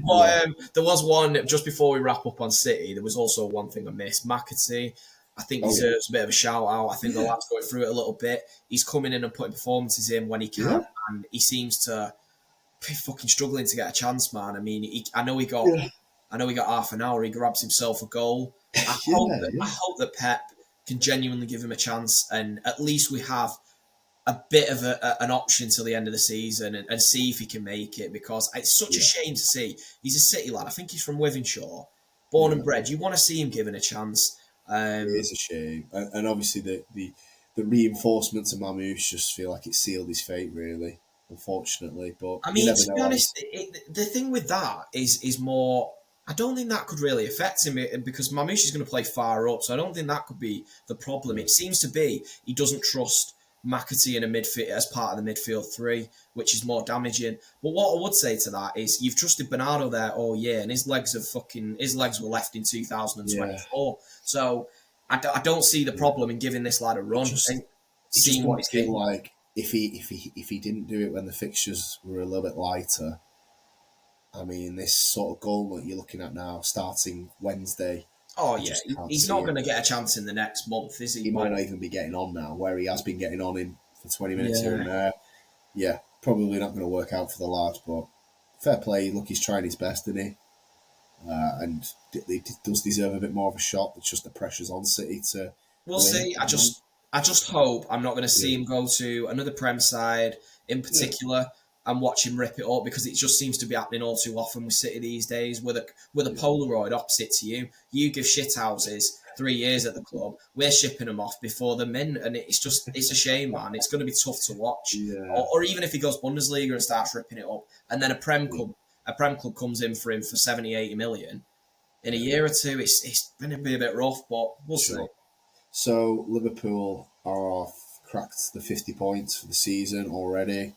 But there was one, just before we wrap up on City, there was also one thing I missed. McAtee, I think deserves a bit of a shout out. I think the lad's going through it a little bit. He's coming in and putting performances in when he can, and he seems to be fucking struggling to get a chance, man. I mean, I know he got half an hour. He grabs himself a goal. I hope that Pep can genuinely give him a chance, and at least we have a bit of an option till the end of the season and see if he can make it, because it's such a shame to see. He's a City lad. I think he's from Withenshaw, born and bred. You want to see him given a chance. It is a shame, and obviously the reinforcement to Mamouche just feel like it sealed his fate, really, unfortunately. But I mean, to be honest, the thing with that is more. I don't think that could really affect him because Mamouche is going to play far up, so I don't think that could be the problem. It seems to be he doesn't trust McAtee in a midfield as part of the midfield 3, which is more damaging. But what I would say to that is you've trusted Bernardo there all year, and his legs were left in 2024. So I don't see the problem in giving this lad a run. Seeing what he's getting. Like if he didn't do it when the fixtures were a little bit lighter. I mean, this sort of goal that you're looking at now, starting Wednesday. Oh, yeah. He's not going to get a chance in the next month, is he? He might not even be getting on now, where he has been getting on in for 20 minutes here and there. Yeah, probably not going to work out for the lad, but fair play. Look, he's trying his best, isn't he? And he does deserve a bit more of a shot. It's just the pressure's on City to... We'll see. I just hope I'm not going to see him go to another Prem side in particular and watch him rip it up, because it just seems to be happening all too often with City these days. With a Polaroid opposite to you. You give shithouses 3 years at the club. We're shipping them off before them in, and it's a shame, man. It's going to be tough to watch. Yeah. Or even if he goes Bundesliga and starts ripping it up, and then a Prem club comes in for him for 70, 80 million in a year or two, it's going to be a bit rough, but we'll see. So Liverpool are cracked the 50 points for the season already.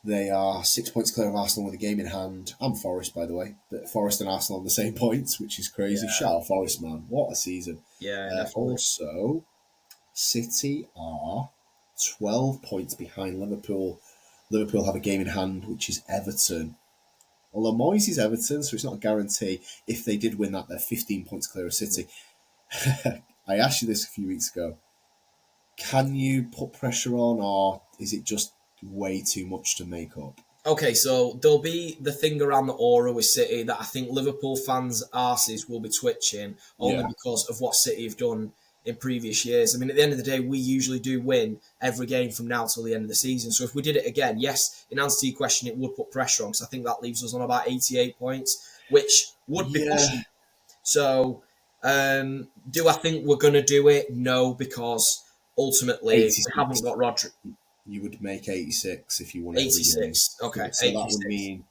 They are 6 points clear of Arsenal with a game in hand. And Forest, by the way. But Forest and Arsenal on the same points, which is crazy. Shout out Forest, man. What a season. Yeah, definitely. Also, City are 12 points behind Liverpool. Liverpool have a game in hand, which is Everton. Although Moyes is Everton, so it's not a guarantee. If they did win that, they're 15 points clear of City. I asked you this a few weeks ago. Can you put pressure on, or is it just way too much to make up? Okay, so there'll be the thing around the aura with City that I think Liverpool fans' arses will be twitching only because of what City have done in previous years. I mean, at the end of the day, we usually do win every game from now till the end of the season. So if we did it again, yes, in answer to your question, it would put pressure on because I think that leaves us on about 88 points, which would be pushing. So do I think we're going to do it? No, because ultimately we haven't got Rodri. You would make 86 if you won 86. Okay, so 86. That would mean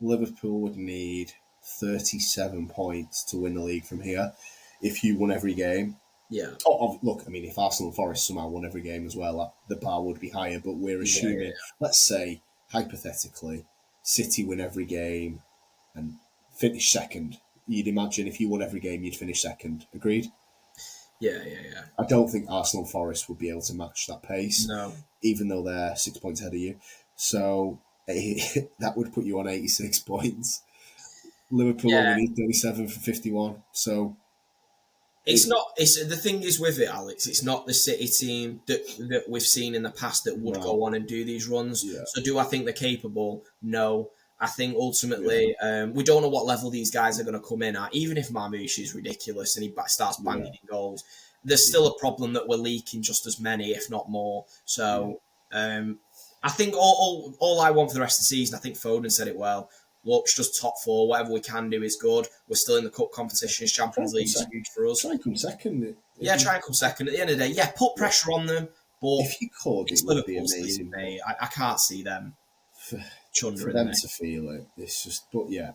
Liverpool would need 37 points to win the league from here if you won every game. Yeah. Look, I mean, if Arsenal and Forest somehow won every game as well, the bar would be higher. But we're assuming, let's say, hypothetically, City win every game and finish second. You'd imagine if you won every game, you'd finish second. Agreed? Yeah. I don't think Arsenal and Forest would be able to match that pace. No. Even though they're 6 points ahead of you. So that would put you on 86 points. Liverpool only need 37 for 51. So it's not. It's the thing is with it, Alex. It's not the City team that we've seen in the past that would go on and do these runs. Yeah. So do I think they're capable? No. I think ultimately we don't know what level these guys are going to come in at. Even if Marmoush is ridiculous and he starts banging in goals, there's still a problem that we're leaking just as many, if not more. So I think all I want for the rest of the season, I think Foden said it well. Look, it's just top four. Whatever we can do is good. We're still in the cup competitions. Champions League is huge for us. Try and come second. Try and come second. At the end of the day, put pressure on them. But if you could, it would be amazing. Mate. I can't see them. For them to feel it, it's just. But yeah.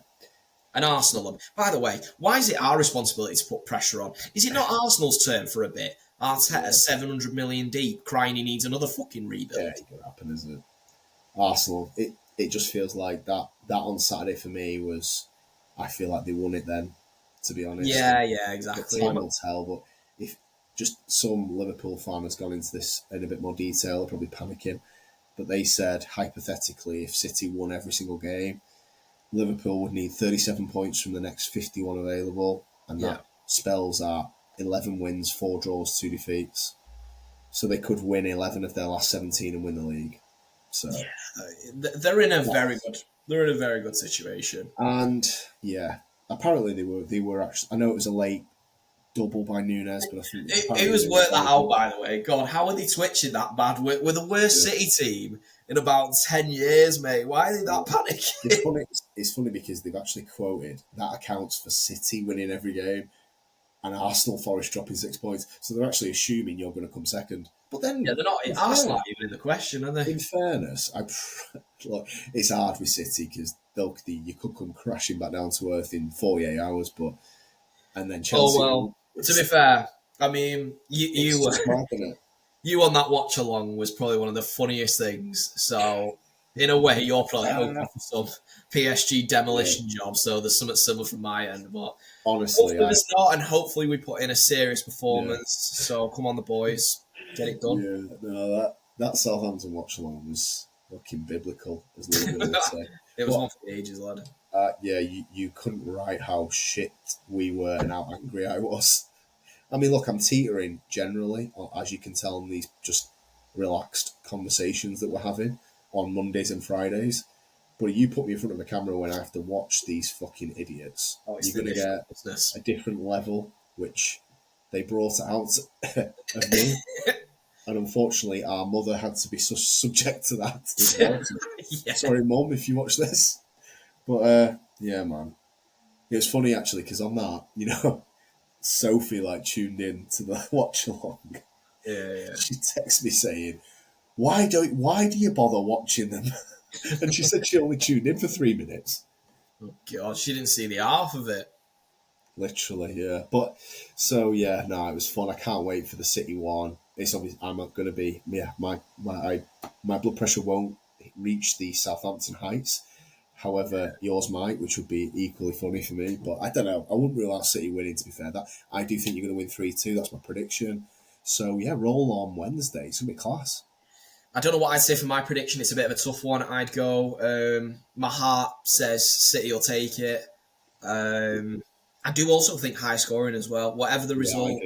And Arsenal. By the way, why is it our responsibility to put pressure on? Is it not Arsenal's turn for a bit? Arteta 700 million deep, crying he needs another fucking rebuild. Yeah, it could happen, isn't it? Arsenal. It just feels like that on Saturday for me was. I feel like they won it then. To be honest. Yeah, exactly. Time will tell, but if just some Liverpool fan has gone into this in a bit more detail, they're probably panicking. But they said, hypothetically, if City won every single game, Liverpool would need 37 points from the next 51 available. And that spells out 11 wins, 4 draws, 2 defeats. So they could win 11 of their last 17 and win the league. So they're in a very good situation. And apparently they were actually. I know it was a late double by Nunes, but I think it was worked that out. By the way, God, how are they twitching that bad? We're the worst City team in about 10 years, mate. Why are they that panicking? It's funny because they've actually quoted that accounts for City winning every game and Arsenal, Forest dropping 6 points. So they're actually assuming you're going to come second. But then they're not. Arsenal aren't even in the question, are they? In fairness, look, it's hard with City because you could come crashing back down to earth in 48 hours, and then Chelsea. Oh well. To be fair, I mean, you on that watch along was probably one of the funniest things. So in a way, you're probably hoping for some PSG demolition job. So there's something similar from my end, but honestly, hopefully start and hopefully we put in a serious performance. Yeah. So come on, the boys, get it done. Yeah, no, that Southampton watch along was fucking biblical, as Liverpool would say. It was one for the ages, lad. You couldn't write how shit we were and how angry I was. I mean, look, I'm teetering generally, as you can tell in these just relaxed conversations that we're having on Mondays and Fridays. But you put me in front of a camera when I have to watch these fucking idiots. You're going to get a different level, which they brought out of me. And unfortunately, our mother had to be subject to that as well. Yeah. Sorry, Mum, if you watch this. But, yeah, man. It was funny, actually, because on that, Sophie, tuned in to the watch-along. Yeah. She texted me saying, why do you bother watching them? And she said she only tuned in for 3 minutes. Oh, God, she didn't see the half of it. Literally, yeah. But, so, yeah, no, it was fun. I can't wait for the City one. It's obvious I'm not going to be, my blood pressure won't reach the Southampton heights. However, yours might, which would be equally funny for me. But I don't know. I wouldn't rule out City winning, to be fair. That I do think you're going to win 3-2. That's my prediction. So, yeah, roll on Wednesday. It's going to be class. I don't know what I'd say for my prediction. It's a bit of a tough one. I'd go, my heart says City will take it. I do also think high scoring as well. Whatever the result.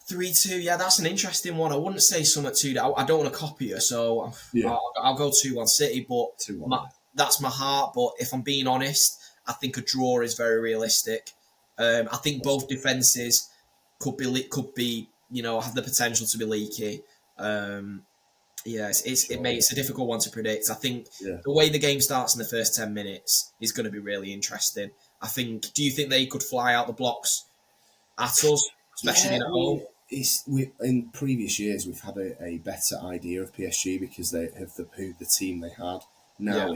3-2, yeah, that's an interesting one. I wouldn't say something too... I don't want to copy you, so I'll go 2-1 City, but 2-1. That's my heart. But if I'm being honest, I think a draw is very realistic. I think both defences could be have the potential to be leaky. It's a difficult one to predict. I think the way the game starts in the first 10 minutes is going to be really interesting. Do you think they could fly out the blocks at us, especially at home? In previous years, we've had a better idea of PSG because they have the team they had. Now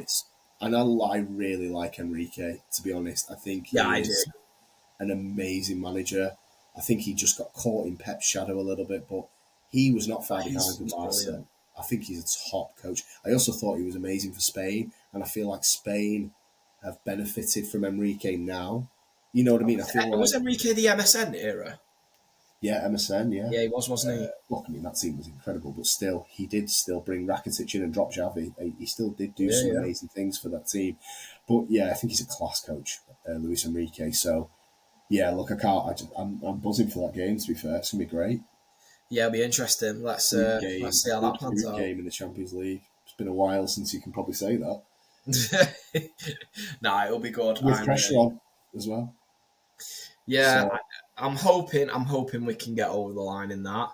I really like Enrique, to be honest. I think he is an amazing manager. I think he just got caught in Pep's shadow a little bit, but he was not far behind with Barca. I think he's a top coach. I also thought he was amazing for Spain, and I feel like Spain have benefited from Enrique now. You know what I mean? Was Enrique the MSN era? Yeah, MSN, yeah. Yeah, he was, wasn't he? Look, I mean, that team was incredible, but still, he did still bring Rakitic in and drop Xavi. He still did do some amazing things for that team. But yeah, I think he's a class coach, Luis Enrique. So yeah, look, I'm buzzing for that game, to be fair. It's going to be great. Yeah, it'll be interesting. Let's see how that pans out. Game in the Champions League. It's been a while since you can probably say that. Nah, it'll be good. With pressure on as well. Yeah, so, I'm hoping we can get over the line in that.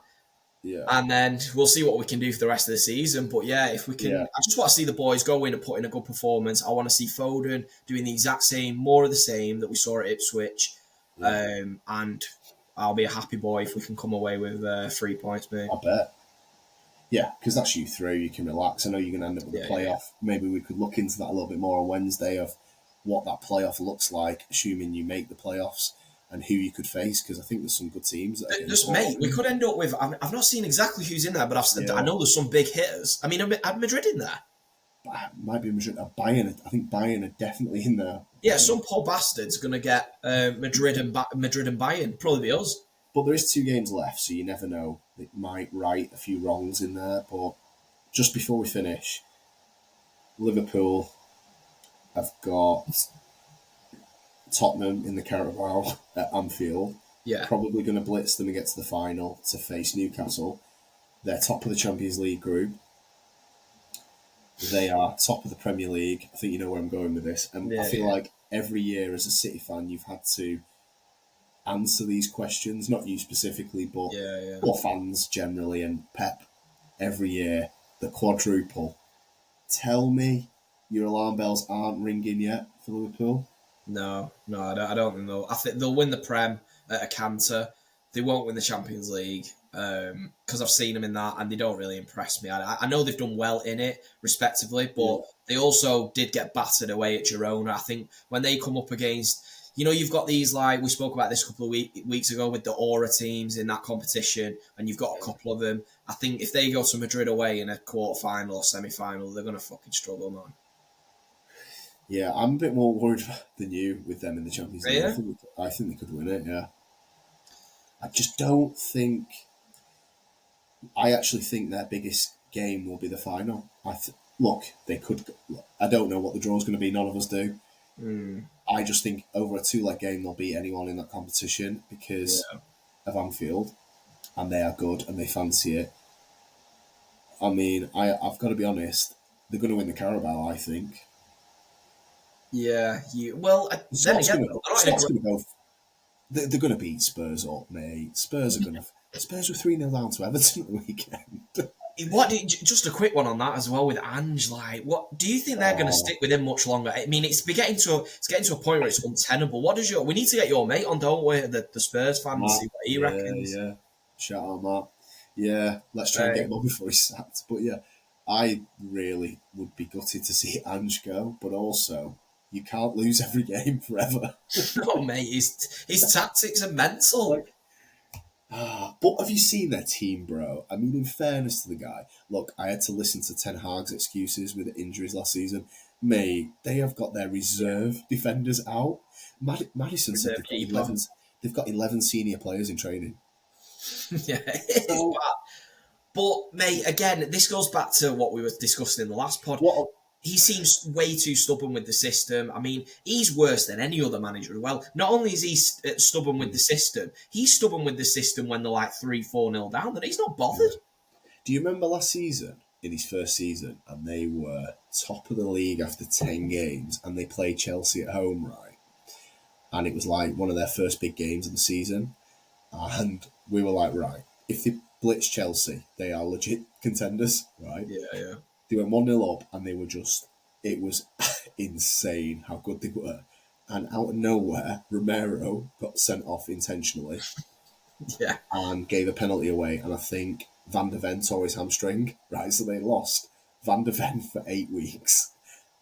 Yeah. And then we'll see what we can do for the rest of the season. But yeah, if we can, I just want to see the boys go in and put in a good performance. I want to see Foden doing the exact same, more of the same that we saw at Ipswich. Yeah. And I'll be a happy boy if we can come away with 3 points, mate. I bet. Yeah, because that's you through. You can relax. I know you're going to end up with a playoff. Yeah. Maybe we could look into that a little bit more on Wednesday of what that playoff looks like, assuming you make the playoffs, and who you could face, because I think there's some good teams. We could end up with... I've not seen exactly who's in there, but I know there's some big hitters. I mean, are Madrid in there? Might be Madrid. Bayern. I think Bayern are definitely in there. Yeah, some poor bastard's going to get Madrid and Bayern. Probably be us. But there is 2 games left, so you never know. It might right a few wrongs in there. But just before we finish, Liverpool have got Tottenham in the Carabao at Anfield. Yeah. Probably going to blitz them and get to the final to face Newcastle. They're top of the Champions League group. They are top of the Premier League. I think you know where I'm going with this. And I feel like every year as a City fan, you've had to answer these questions. Not you specifically, but fans generally, and Pep every year, the quadruple. Tell me your alarm bells aren't ringing yet for Liverpool? No, I don't think they'll. I think they'll win the Prem at a canter. They won't win the Champions League because I've seen them in that and they don't really impress me. I know they've done well in it, respectively, but they also did get battered away at Girona. I think when they come up against, you've got these, like, we spoke about this a couple of weeks ago with the Aura teams in that competition, and you've got a couple of them. I think if they go to Madrid away in a quarter-final or semi-final, they're going to fucking struggle, man. Yeah, I'm a bit more worried than you with them in the Champions League. Yeah? I think they could win it, yeah. I just don't think... I actually think their biggest game will be the final. Look, they could... I don't know what the draw's going to be. None of us do. I just think over a 2-leg game, they'll beat anyone in that competition because of Anfield. And they are good and they fancy it. I mean, I've got to be honest. They're going to win the Carabao, I think. Yeah, they're going to beat Spurs up, mate. Spurs were 3-0 down to Everton at the weekend. Just a quick one on that as well with Ange. Like, what do you think they're going to stick with him much longer? I mean, it's getting to a point where it's untenable. We need to get your mate on, don't we? The Spurs fan, and see what he reckons. Yeah, shout out Matt. Yeah, let's try and get him on before he's sacked. But yeah, I really would be gutted to see Ange go, but also, you can't lose every game forever. No, mate, his tactics are mental. But have you seen their team, bro? I mean, in fairness to the guy, look, I had to listen to Ten Hag's excuses with injuries last season. Mate, they have got their reserve defenders out. Madison said Reserve keeper. they've got 11 senior players in training. Yeah, it's So, bad. But, mate, again, this goes back to what we were discussing in the last pod. what? He seems way too stubborn with the system. I mean, he's worse than any other manager as well. Not only is he stubborn with the system, he's stubborn with the system when they're like 3-4-0 down, that he's not bothered. Do you remember last season, in his first season, and they were top of the league after 10 games, and they played Chelsea at home, right? And it was like one of their first big games of the season. And we were like, right, if they blitz Chelsea, they are legit contenders, right? Yeah. They went 1-0 up, and they were just, it was insane how good they were. And out of nowhere, Romero got sent off intentionally. Yeah. And gave a penalty away. And I think Van der Ven tore his hamstring, right? So they lost Van der Ven for 8 weeks.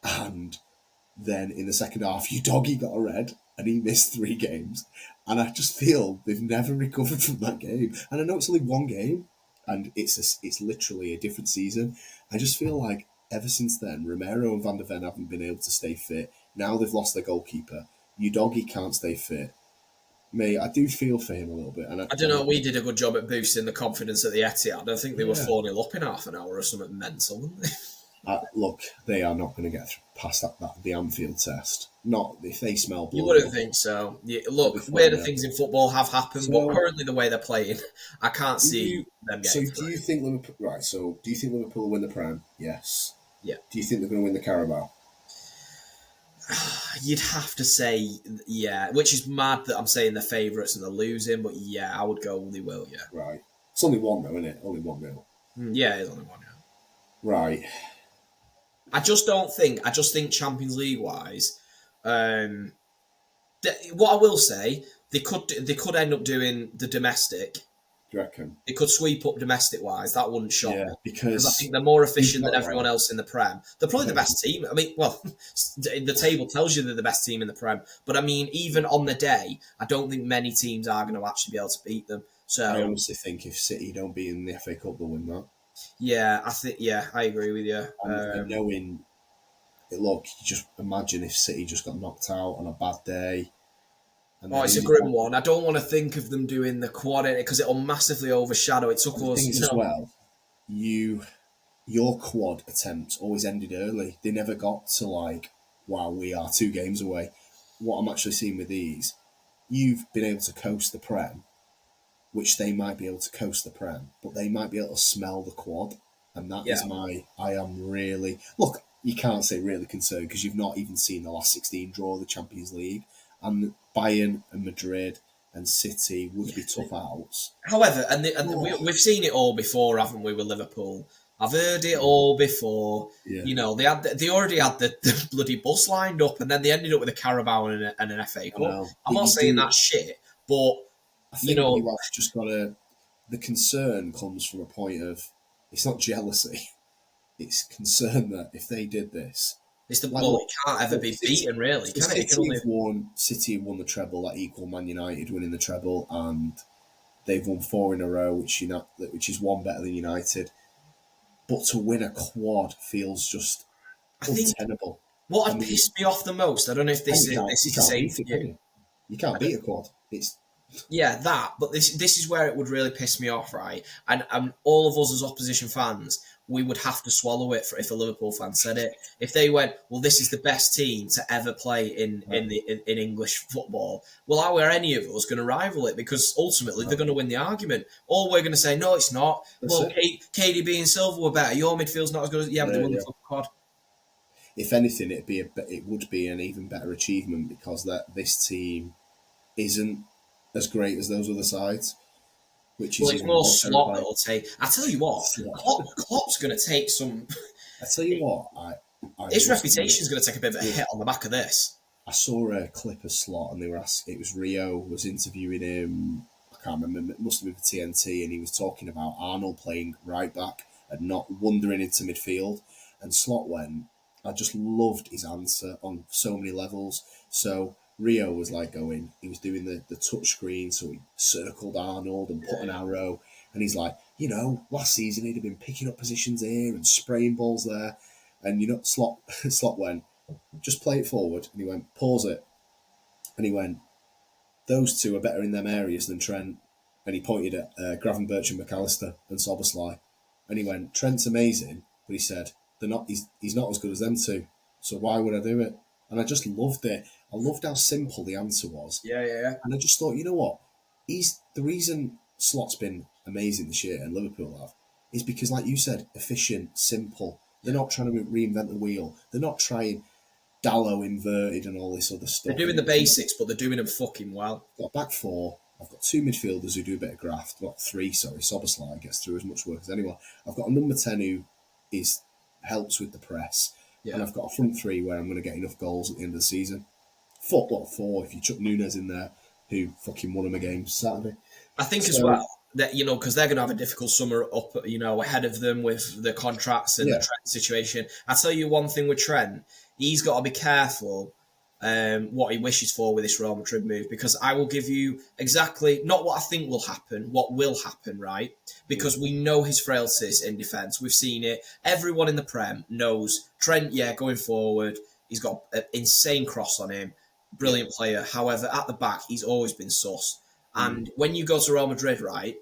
And then in the second half, Udogie got a red, and he missed 3 games. And I just feel they've never recovered from that game. And I know it's only one game, and it's literally a different season. I just feel like ever since then, Romero and Van der Ven haven't been able to stay fit. Now they've lost their goalkeeper. Udogie can't stay fit. Mate, I do feel for him a little bit. And I don't know, we did a good job at boosting the confidence at the Etihad. I think they were 4-0 up in half an hour or something mental, weren't they? Look, they are not going to get past the Anfield test. Not if they smell blood. You wouldn't think so. Yeah, look, weirder things in football have happened, but currently the way they're playing, I can't see them getting through. Do you think Liverpool? Right. So, do you think Liverpool will win the Prem? Yes. Yeah. Do you think they're going to win the Carabao? You'd have to say, yeah, which is mad that I'm saying they're favourites and they're losing, but yeah, I would go they will, yeah. Right. It's only one though, isn't it? Only 1-0. Yeah, it's only one, yeah. Right. I just think Champions League wise, what I will say, they could end up doing the domestic. Do you reckon? They could sweep up domestic wise. That wouldn't shock me. Because I think they're more efficient than everyone else in the Prem. They're probably the best team. I mean, well, the table tells you they're the best team in the Prem. But I mean, even on the day, I don't think many teams are going to actually be able to beat them. So I honestly think if City don't beat in the FA Cup, they'll win that. Yeah, I agree with you. And knowing, look, you just imagine if City just got knocked out on a bad day. It's a grim one. I don't want to think of them doing the quad in it because it'll massively overshadow. It took us as well. Your quad attempts always ended early. They never got to like, wow, we are 2 games away. What I'm actually seeing with these, you've been able to coast the Prem, which they might be able to coast the Prem, but they might be able to smell the quad. And that is I am really, look, you can't say really concerned because you've not even seen the last 16 draw the Champions League. And Bayern and Madrid and City would be tough outs. However, we've seen it all before, haven't we, with Liverpool? I've heard it all before. Yeah. You know, they already had the bloody bus lined up, and then they ended up with a Carabao and an FA Cup. I'm not saying that's shit, but I think you have just got to. The concern comes from a point of it's not jealousy; it's concern that if they did this. It can't ever be beaten, really, can it? City have won the treble, that equal Man United winning the treble, and they've won 4 in a row, which is one better than United. But to win a quad feels just untenable. What pissed me off the most, I don't know if this is the same for you. You can't beat a quad. But this is where it would really piss me off, right? And all of us as opposition fans, we would have to swallow it if a Liverpool fan said it. If they went, well, this is the best team to ever play in English football. Well, how are any of us going to rival it? Because ultimately they're going to win the argument. Or we're going to say, no, it's not. KDB and Silva were better. Your midfield's not as good as but they won the quad. If anything, it would be an even better achievement because this team isn't as great as those other sides. It's more Slot that'll take. I tell you what, Klopp's going to take some. I tell you what, his reputation is going to take a bit of a hit on the back of this. I saw a clip of Slot, and they were asking. It was Rio was interviewing him. I can't remember. It must have been for TNT, and he was talking about Arnold playing right back and not wandering into midfield. And Slot went. I just loved his answer on so many levels. So Rio was like he was doing the touch screen, so he circled Arnold and put an arrow, and he's like, last season he'd have been picking up positions here and spraying balls there, and Slot went, just play it forward, and he went, pause it, and he went, those two are better in them areas than Trent, and he pointed at Gravenberch and McAllister and Soboslai, and he went, Trent's amazing, but he said, they're not. He's not as good as them two, so why would I do it? And I just loved it. I loved how simple the answer was. Yeah. And I just thought, you know what? He's the reason Slot's been amazing this year, and Liverpool have, is because, like you said, efficient, simple. They're not trying to reinvent the wheel. They're not trying Dallo inverted and all this other stuff. They're doing the basics, but they're doing them fucking well. I've got a back four. I've got two midfielders who do a bit of graft. I've got three, sorry. Soboslai gets through as much work as anyone. I've got a number 10 who helps with the press. Yeah. And I've got a front three where I'm going to get enough goals at the end of the season. Four if you chuck Nunes in there, who fucking won them a game Saturday. I think as well that, because they're going to have a difficult summer up, ahead of them with the contracts and the Trent situation. I'll tell you one thing with Trent, he's got to be careful what he wishes for with this Real Madrid move, because I will give you exactly, not what I think will happen, what will happen, right? Because we know his frailties in defence. We've seen it. Everyone in the Prem knows Trent, going forward, he's got an insane cross on him. Brilliant player. However, at the back, he's always been sus. And when you go to Real Madrid, right,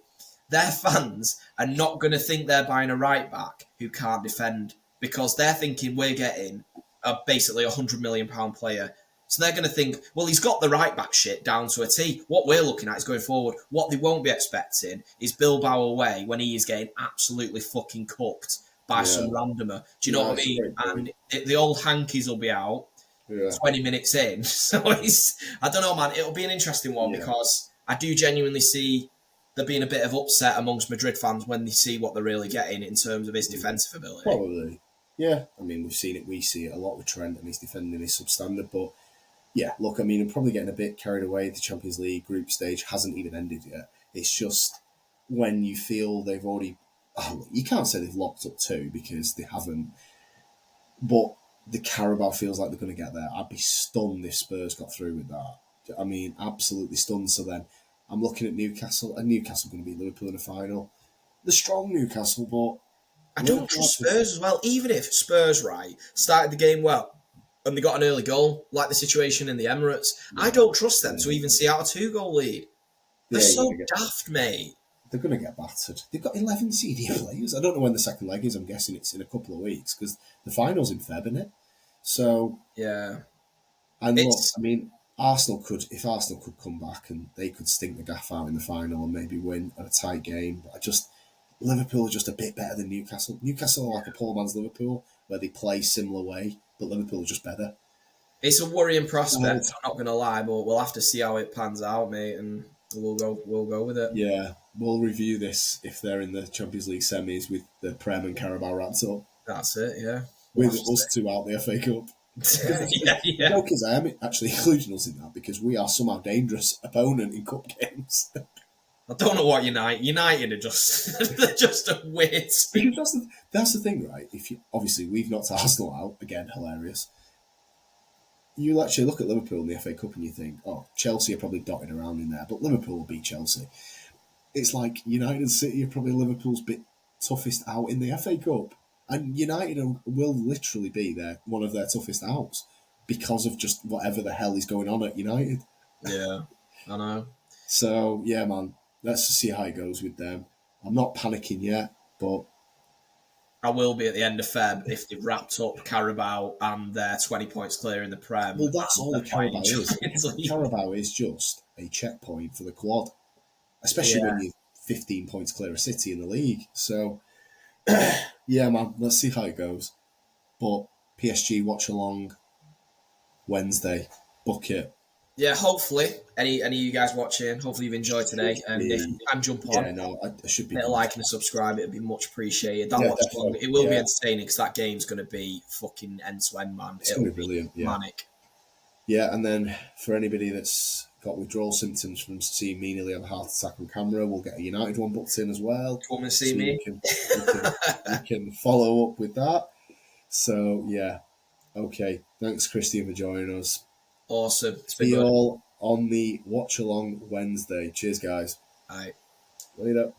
their fans are not going to think they're buying a right back who can't defend, because they're thinking we're getting basically £100 million player. So they're going to think, well, he's got the right back shit down to a T. What we're looking at is going forward. What they won't be expecting is Bilbao away when he is getting absolutely fucking cooked by some randomer. Do you know what I mean? And the old hankies will be out 20 minutes in. So I don't know, man. It'll be an interesting one because I do genuinely see there being a bit of upset amongst Madrid fans when they see what they're really getting in terms of his defensive ability. Probably. Yeah. I mean, we see it a lot with Trent, and his defending is substandard, but yeah, look, I mean, I'm probably getting a bit carried away. The Champions League group stage hasn't even ended yet. It's just when you feel they've already... you can't say they've locked up two because they haven't. But the Carabao feels like they're going to get there. I'd be stunned if Spurs got through with that. I mean, absolutely stunned. So then I'm looking at Newcastle, and Newcastle going to beat Liverpool in the final. The strong Newcastle, but... I don't trust Spurs as well. Even if Spurs, right, started the game well, and they got an early goal, like the situation in the Emirates. I don't trust them to even see out a 2-goal lead. They're so daft, mate. They're going to get battered. They've got 11 senior players. I don't know when the second leg is. I'm guessing it's in a couple of weeks because the final's in Feb, isn't it? So... Yeah. And look, I mean, if Arsenal could come back and they could stink the gaff out in the final and maybe win a tight game. But Liverpool are just a bit better than Newcastle. Newcastle are like a poor man's Liverpool, where they play similar way, but Liverpool are just better. It's a worrying prospect, I'm not going to lie, but we'll have to see how it pans out, mate, and we'll go with it. Yeah, we'll review this if they're in the Champions League semis with the Prem and Carabao wrapped up. That's it, yeah. With us two out the FA Cup. Yeah. No, because I am actually including us in that because we are somehow dangerous opponent in cup games. I don't know what United are just they're just a weird speed. That's the thing, right? Obviously we've knocked Arsenal out again, hilarious. You actually look at Liverpool in the FA Cup and you think, oh, Chelsea are probably dotted around in there, but Liverpool will beat Chelsea. It's like United and City are probably Liverpool's toughest out in the FA Cup, and United will literally be one of their toughest outs because of just whatever the hell is going on at United. Yeah, I know. So yeah, man. Let's just see how it goes with them. I'm not panicking yet, but... I will be at the end of Feb if they've wrapped up Carabao and they're 20 points clear in the Prem. Well, that's all the Carabao is. Carabao is just a checkpoint for the quad, especially when you're 15 points clear of City in the league. So, yeah, man, let's see how it goes. But PSG watch along Wednesday. Book it. Yeah, hopefully, any of you guys watching, hopefully you've enjoyed today. And if you can jump on, I should be. Hit a like and a subscribe, it'd be much appreciated. It will be entertaining because that game's going to be fucking end-to-end, man. It's going to be brilliant, manic. Yeah, and then for anybody that's got withdrawal symptoms from seeing me nearly have a heart attack on camera, we'll get a United one booked in as well. Come and see me. You can follow up with that. So, yeah. Okay. Thanks, Christian, for joining us. Awesome. It's See been you good. all on the watch along Wednesday. Cheers, guys. All right. Later.